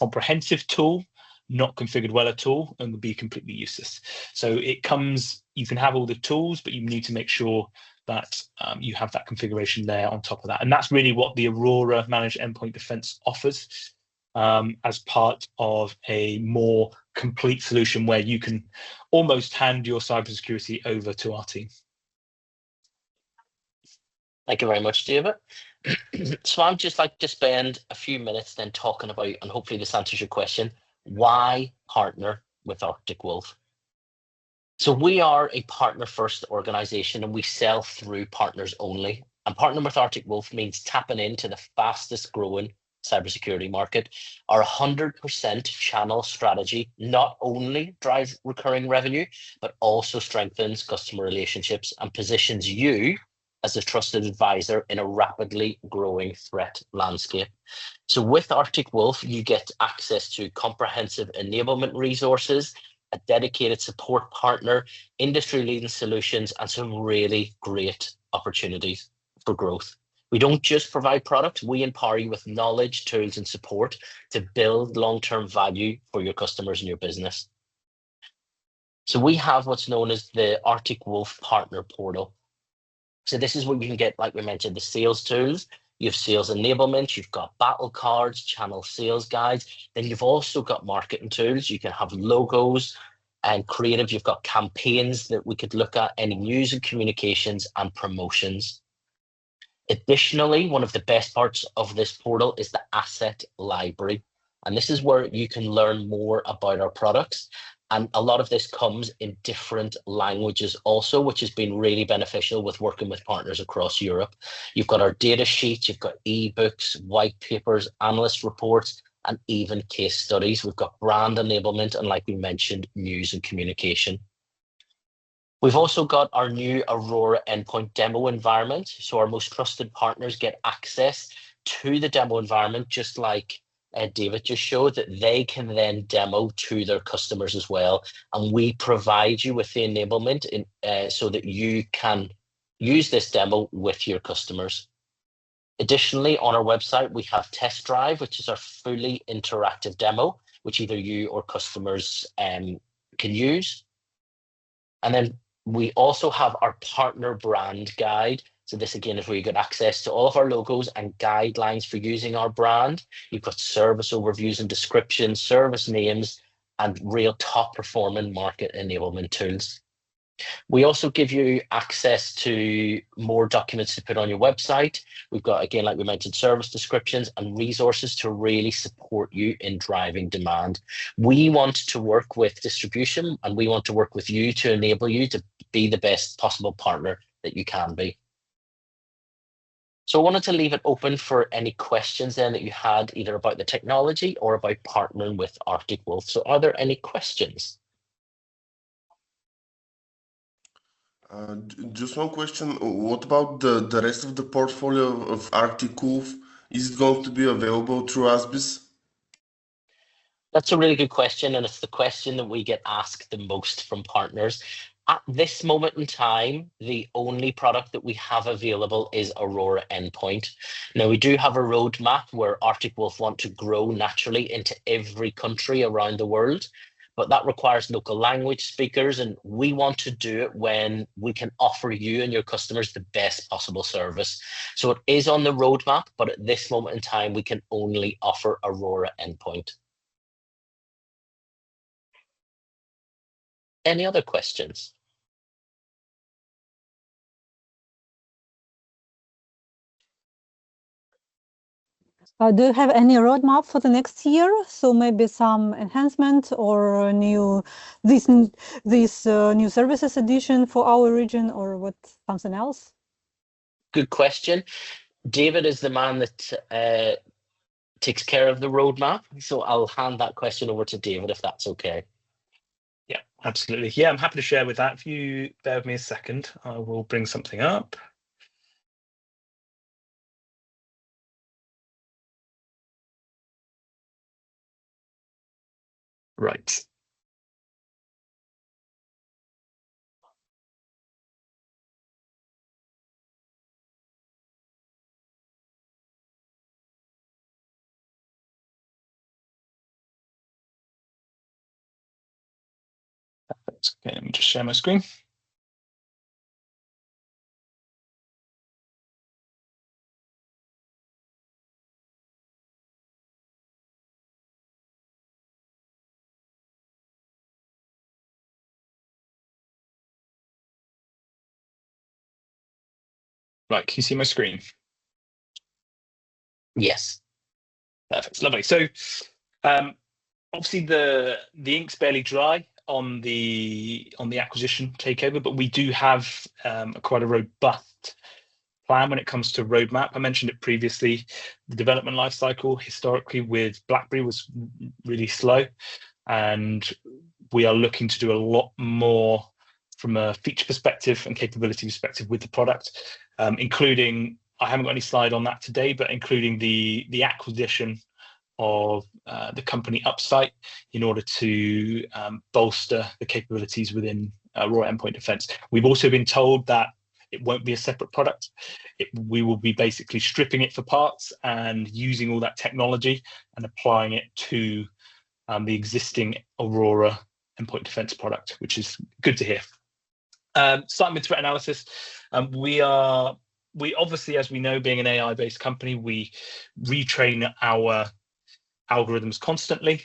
comprehensive tool not configured well at all and would be completely useless. So it comes, you can have all the tools, but you need to make sure that you have that configuration there on top of that. And that's really what the Aurora Managed Endpoint Defense offers as part of a more complete solution where you can almost hand your cybersecurity over to our team. Thank you very much, David. So I'd just like to spend a few minutes then talking about, and hopefully this answers your question, why partner with Arctic Wolf? So we are a partner-first organization and we sell through partners only. And partnering with Arctic Wolf means tapping into the fastest growing cybersecurity market. Our 100% channel strategy not only drives recurring revenue, but also strengthens customer relationships and positions you as a trusted advisor in a rapidly growing threat landscape. So with Arctic Wolf, you get access to comprehensive enablement resources, a dedicated support partner, industry-leading solutions, and some really great opportunities for growth. We don't just provide products, we empower you with knowledge, tools, and support to build long-term value for your customers and your business. So we have what's known as the Arctic Wolf Partner Portal. So this is where you can get, like we mentioned, the sales tools. You have sales enablement, you've got battle cards, channel sales guides. Then you've also got marketing tools. You can have logos and creative. You've got campaigns that we could look at, any news and communications and promotions. Additionally, one of the best parts of this portal is the asset library. And this is where you can learn more about our products. And a lot of this comes in different languages also, which has been really beneficial with working with partners across Europe. You've got our data sheets, you've got ebooks, white papers, analyst reports, and even case studies. We've got brand enablement and, like we mentioned, news and communication. We've also got our new Aurora Endpoint demo environment. So our most trusted partners get access to the demo environment, just like David just showed, that they can then demo to their customers as well. And we provide you with the enablement so that you can use this demo with your customers. Additionally, on our website, we have Test Drive, which is our fully interactive demo, which either you or customers can use. And then we also have our partner brand guide. So this again is where you get access to all of our logos and guidelines for using our brand. You've got service overviews and descriptions, service names, and real top performing market enablement tools. We also give you access to more documents to put on your website. We've got, again, like we mentioned, service descriptions and resources to really support you in driving demand. We want to work with distribution, and we want to work with you to enable you to be the best possible partner that you can be. So I wanted to leave it open for any questions then that you had, either about the technology or about partnering with Arctic Wolf. So are there any questions? Just one question. What about the rest of the portfolio of Arctic Wolf? Is it going to be available through ASBIS? That's a really good question, and it's the question that we get asked the most from partners. At this moment in time, the only product that we have available is Aurora Endpoint. Now, we do have a roadmap where Arctic Wolf want to grow naturally into every country around the world, but that requires local language speakers, and we want to do it when we can offer you and your customers the best possible service. So it is on the roadmap, but at this moment in time, we can only offer Aurora Endpoint. Any other questions? Do you have any roadmap for the next year? So maybe some enhancement or this new services addition for our region, or what, something else? Good question. David is the man that takes care of the roadmap, so I'll hand that question over to David if that's okay. Yeah, absolutely. Yeah, I'm happy to share with that. If you bear with me a second, I will bring something up. Right. Okay, let me just share my screen. Right, can you see my screen? Yes. Perfect, lovely. So obviously the ink's barely dry on the acquisition takeover, but we do have quite a robust plan when it comes to roadmap. I mentioned it previously. The development lifecycle historically with BlackBerry was really slow, and we are looking to do a lot more from a feature perspective and capability perspective with the product, including, I haven't got any slide on that today, but including the acquisition of the company Upsite in order to bolster the capabilities within Aurora Endpoint Defense. We've also been told that it won't be a separate product. We will be basically stripping it for parts and using all that technology and applying it to the existing Aurora Endpoint Defense product, which is good to hear. Starting with threat analysis, we obviously, as we know, being an AI-based company, we retrain our algorithms constantly.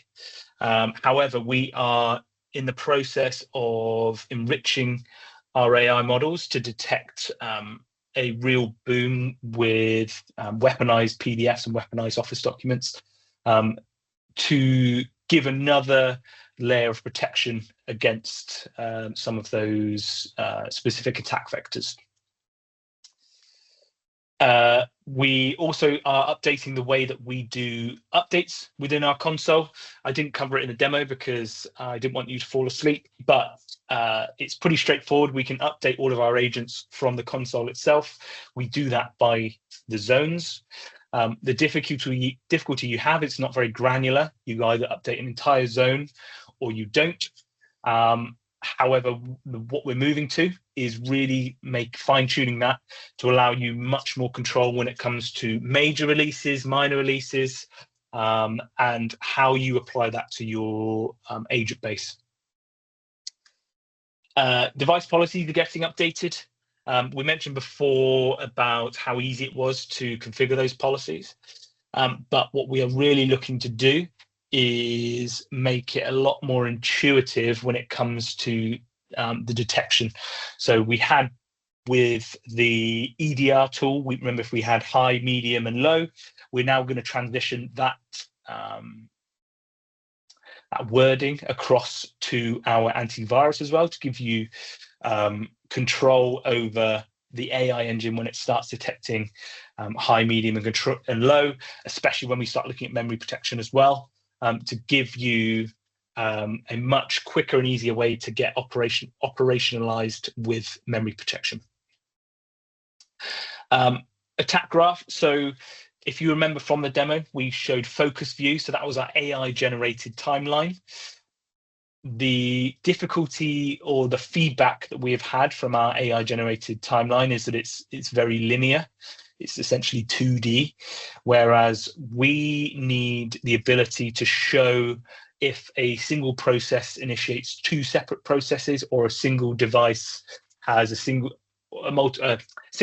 However, we are in the process of enriching our AI models to detect a real boom with weaponized PDFs and weaponized Office documents, to give another layer of protection against some of those specific attack vectors. We also are updating the way that we do updates within our console. I didn't cover it in the demo because I didn't want you to fall asleep, but it's pretty straightforward. We can update all of our agents from the console itself. We do that by the zones. The difficulty you have, it's not very granular. You either update an entire zone or you don't. However, what we're moving to is really fine-tuning that to allow you much more control when it comes to major releases, minor releases, and how you apply that to your agent base. Device policies are getting updated. We mentioned before about how easy it was to configure those policies, but what we are really looking to do is make it a lot more intuitive when it comes to the detection. So we had with the EDR tool, we remember if we had high, medium, and low, we're now going to transition that that wording across to our antivirus as well to give you control over the AI engine when it starts detecting high, medium, and low, especially when we start looking at memory protection as well, to give you a much quicker and easier way to get operationalized with memory protection. Attack graph. So if you remember from the demo, we showed focus view. So that was our AI generated timeline. The difficulty or the feedback that we have had from our AI generated timeline is that it's very linear. It's essentially 2D, whereas we need the ability to show if a single process initiates two separate processes, or a single device has a single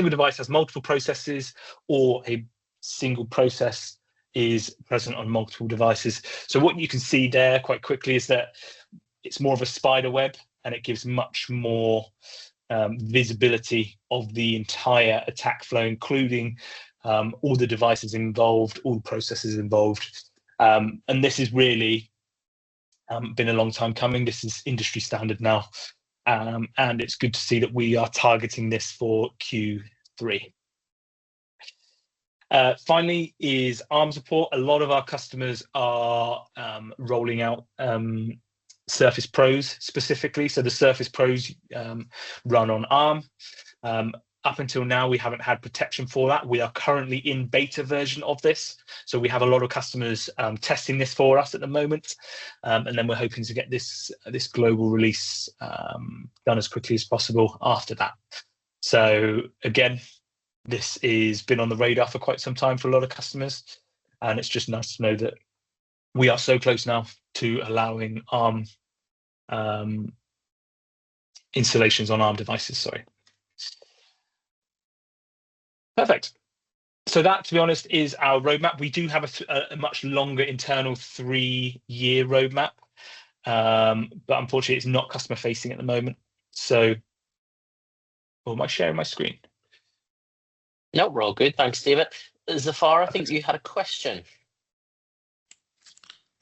device has multiple processes, or a single process is present on multiple devices. So what you can see there quite quickly is that it's more of a spider web, and it gives much more visibility of the entire attack flow, including all the devices involved, all the processes involved. And this has really been a long time coming. This is industry standard now. And it's good to see that we are targeting this for Q3. Finally is ARM support. A lot of our customers are rolling out Surface Pros specifically. So the Surface Pros run on ARM. Up until now, we haven't had protection for that. We are currently in beta version of this. So we have a lot of customers testing this for us at the moment. And then we're hoping to get this global release done as quickly as possible after that. So again, this has been on the radar for quite some time for a lot of customers. And it's just nice to know that we are so close now to allowing ARM installations on ARM devices, sorry. Perfect. So that, to be honest, is our roadmap. We do have a much longer internal 3-year roadmap, but unfortunately it's not customer facing at the moment. So, am I sharing my screen? No, we're all good. Thanks, David. Zafar, I think you had a question.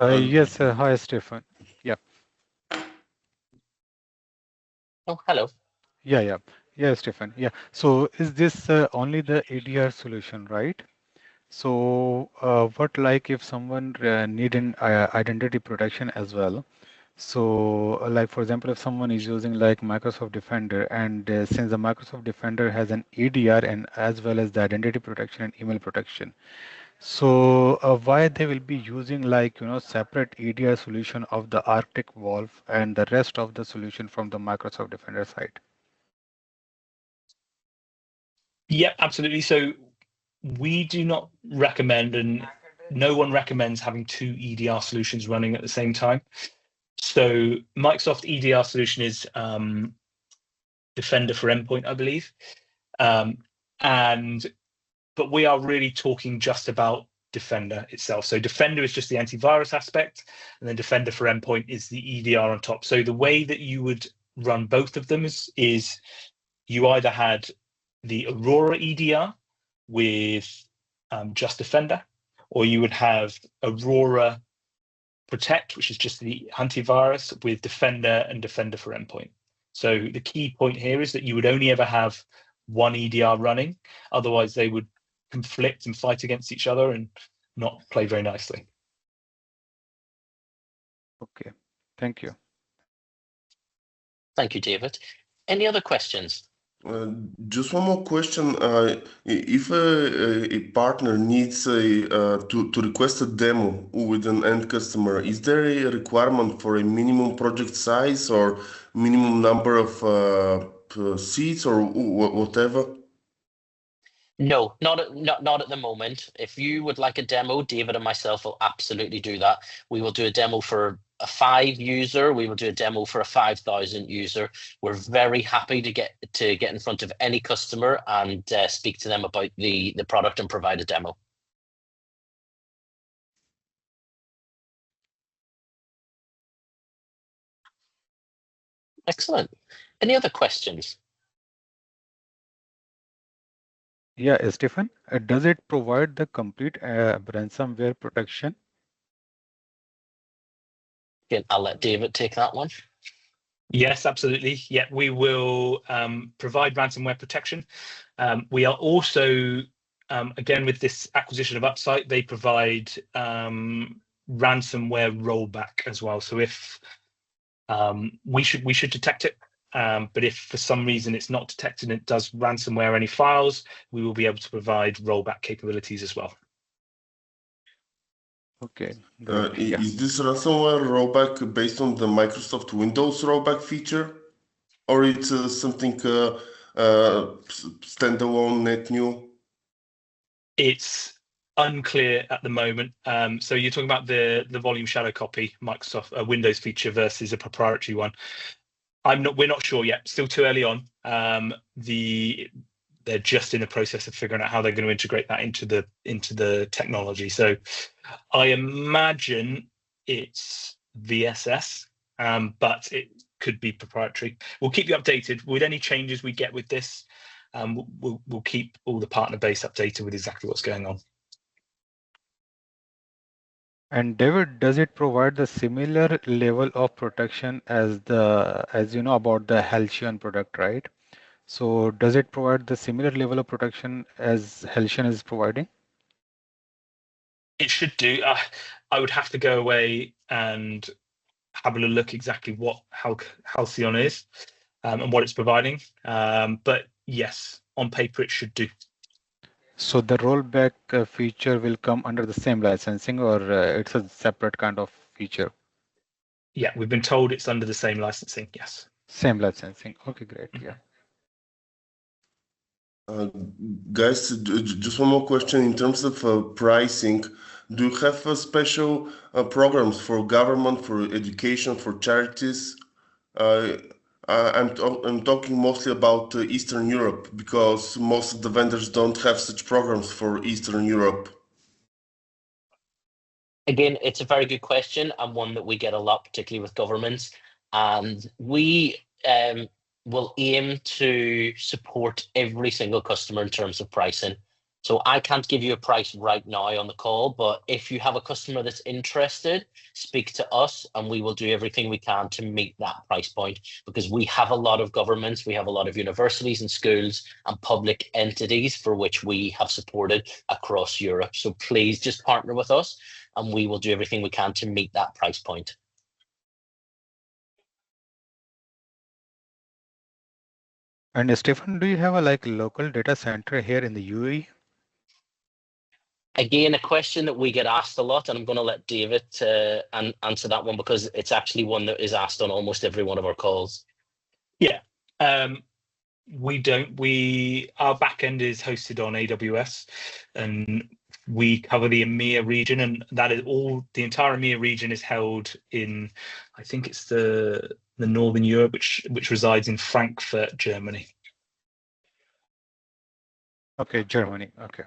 Yes, hi, Stefan. Yeah. Oh, hello. Yeah, Stefan. Yeah. So is this only the ADR solution, right? So what like if someone need an identity protection as well? So like, for example, if someone is using like Microsoft Defender, and since the Microsoft Defender has an EDR and as well as the identity protection and email protection, so why they will be using like, separate EDR solution of the Arctic Wolf and the rest of the solution from the Microsoft Defender side? Yeah, absolutely. So we do not recommend, and no one recommends having 2 EDR solutions running at the same time. So Microsoft EDR solution is Defender for Endpoint, I believe. But we are really talking just about Defender itself. So Defender is just the antivirus aspect, and then Defender for Endpoint is the EDR on top. So the way that you would run both of them is you either had the Aurora EDR with just Defender, or you would have Aurora Protect, which is just the antivirus with Defender and Defender for Endpoint. So the key point here is that you would only ever have one EDR running. Otherwise, they would conflict and fight against each other and not play very nicely. Okay, thank you. Thank you, David. Any other questions? Just one more question. If a partner needs to request a demo with an end customer, is there a requirement for a minimum project size or minimum number of seats or whatever? No, not at the moment. If you would like a demo, David and myself will absolutely do that. We will do a demo for a 5 user. We will do a demo for a 5,000 user. We're very happy to get in front of any customer and speak to them about the product and provide a demo. Excellent. Any other questions? Yeah, Stephen, does it provide the complete ransomware protection? Again, I'll let David take that one. Yes, absolutely. Yeah, we will provide ransomware protection. We are also, again, with this acquisition of Upsite, they provide ransomware rollback as well. So if we should detect it, but if for some reason it's not detected and it does ransomware any files, we will be able to provide rollback capabilities as well. Okay, great. Yeah. Is this ransomware rollback based on the Microsoft Windows rollback feature, or it's something standalone, net new? It's unclear at the moment. So you're talking about the volume shadow copy Microsoft Windows feature versus a proprietary one. We're not sure yet. Still too early on. They're just in the process of figuring out how they're going to integrate that into the technology. So I imagine it's VSS, but it could be proprietary. We'll keep you updated with any changes we get with this. We'll keep all the partner base updated with exactly what's going on. And David, does it provide the similar level of protection as you know about the Halcyon product, right? So does it provide the similar level of protection as Halcyon is providing? It should do. I would have to go away and have a look exactly how Halcyon is and what it's providing. But yes, on paper it should do. So the rollback feature will come under the same licensing, or it's a separate kind of feature? Yeah, we've been told it's under the same licensing. Yes. Same licensing. Okay, great. Yeah. Guys, just one more question. In terms of pricing, do you have special programs for government, for education, for charities? I'm talking mostly about Eastern Europe because most of the vendors don't have such programs for Eastern Europe. Again, it's a very good question and one that we get a lot, particularly with governments. And we will aim to support every single customer in terms of pricing. So I can't give you a price right now on the call, but if you have a customer that's interested, speak to us and we will do everything we can to meet that price point, because we have a lot of governments, we have a lot of universities and schools and public entities for which we have supported across Europe. So please just partner with us and we will do everything we can to meet that price point. And Stephen, do you have a local data center here in the UAE? Again, a question that we get asked a lot, and I'm going to let David answer that one because it's actually one that is asked on almost every one of our calls. Yeah, we don't. Our backend is hosted on AWS, and we cover the EMEA region, and that is all. The entire EMEA region is held in, I think it's the Northern Europe, which resides in Frankfurt, Germany. Okay, Germany. Okay.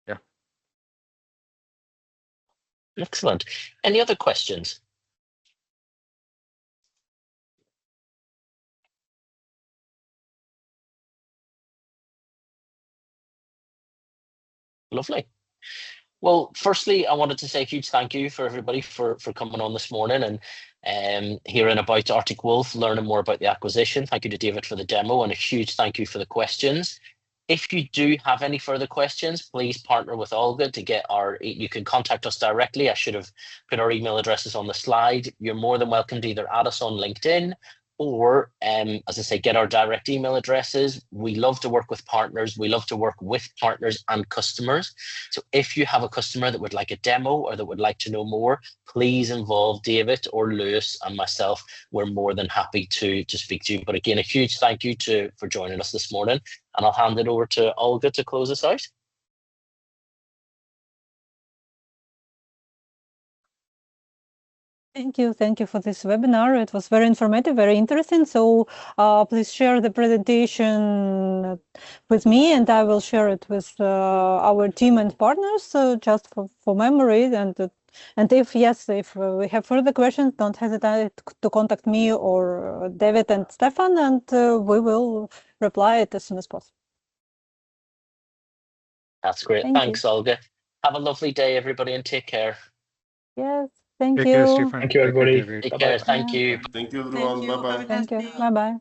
Yeah. Excellent. Any other questions? Lovely. Well, firstly, I wanted to say a huge thank you for everybody for coming on this morning and hearing about Arctic Wolf, learning more about the acquisition. Thank you to David for the demo and a huge thank you for the questions. If you do have any further questions, please partner with Olga to get you can contact us directly. I should have put our email addresses on the slide. You're more than welcome to either add us on LinkedIn or as I say, get our direct email addresses. We love to work with partners. We love to work with partners and customers. So if you have a customer that would like a demo or that would like to know more, please involve David or Lewis and myself. We're more than happy to speak to you. But again, a huge thank you for joining us this morning. And I'll hand it over to Olga to close us out. Thank you for this webinar. It was very informative, very interesting. So please share the presentation with me, and I will share it with our team and partners just for memory. And if we have further questions, don't hesitate to contact me or David and Stefan, and we will reply it as soon as possible. That's great. Thanks, Olga. Have a lovely day, everybody, and take care. Yes. Thank Take you. care, Stephen. Thank you, everybody. Take care, David. Take care. Thank you. Thank you, everyone. Bye-bye. Thank you. Bye-bye.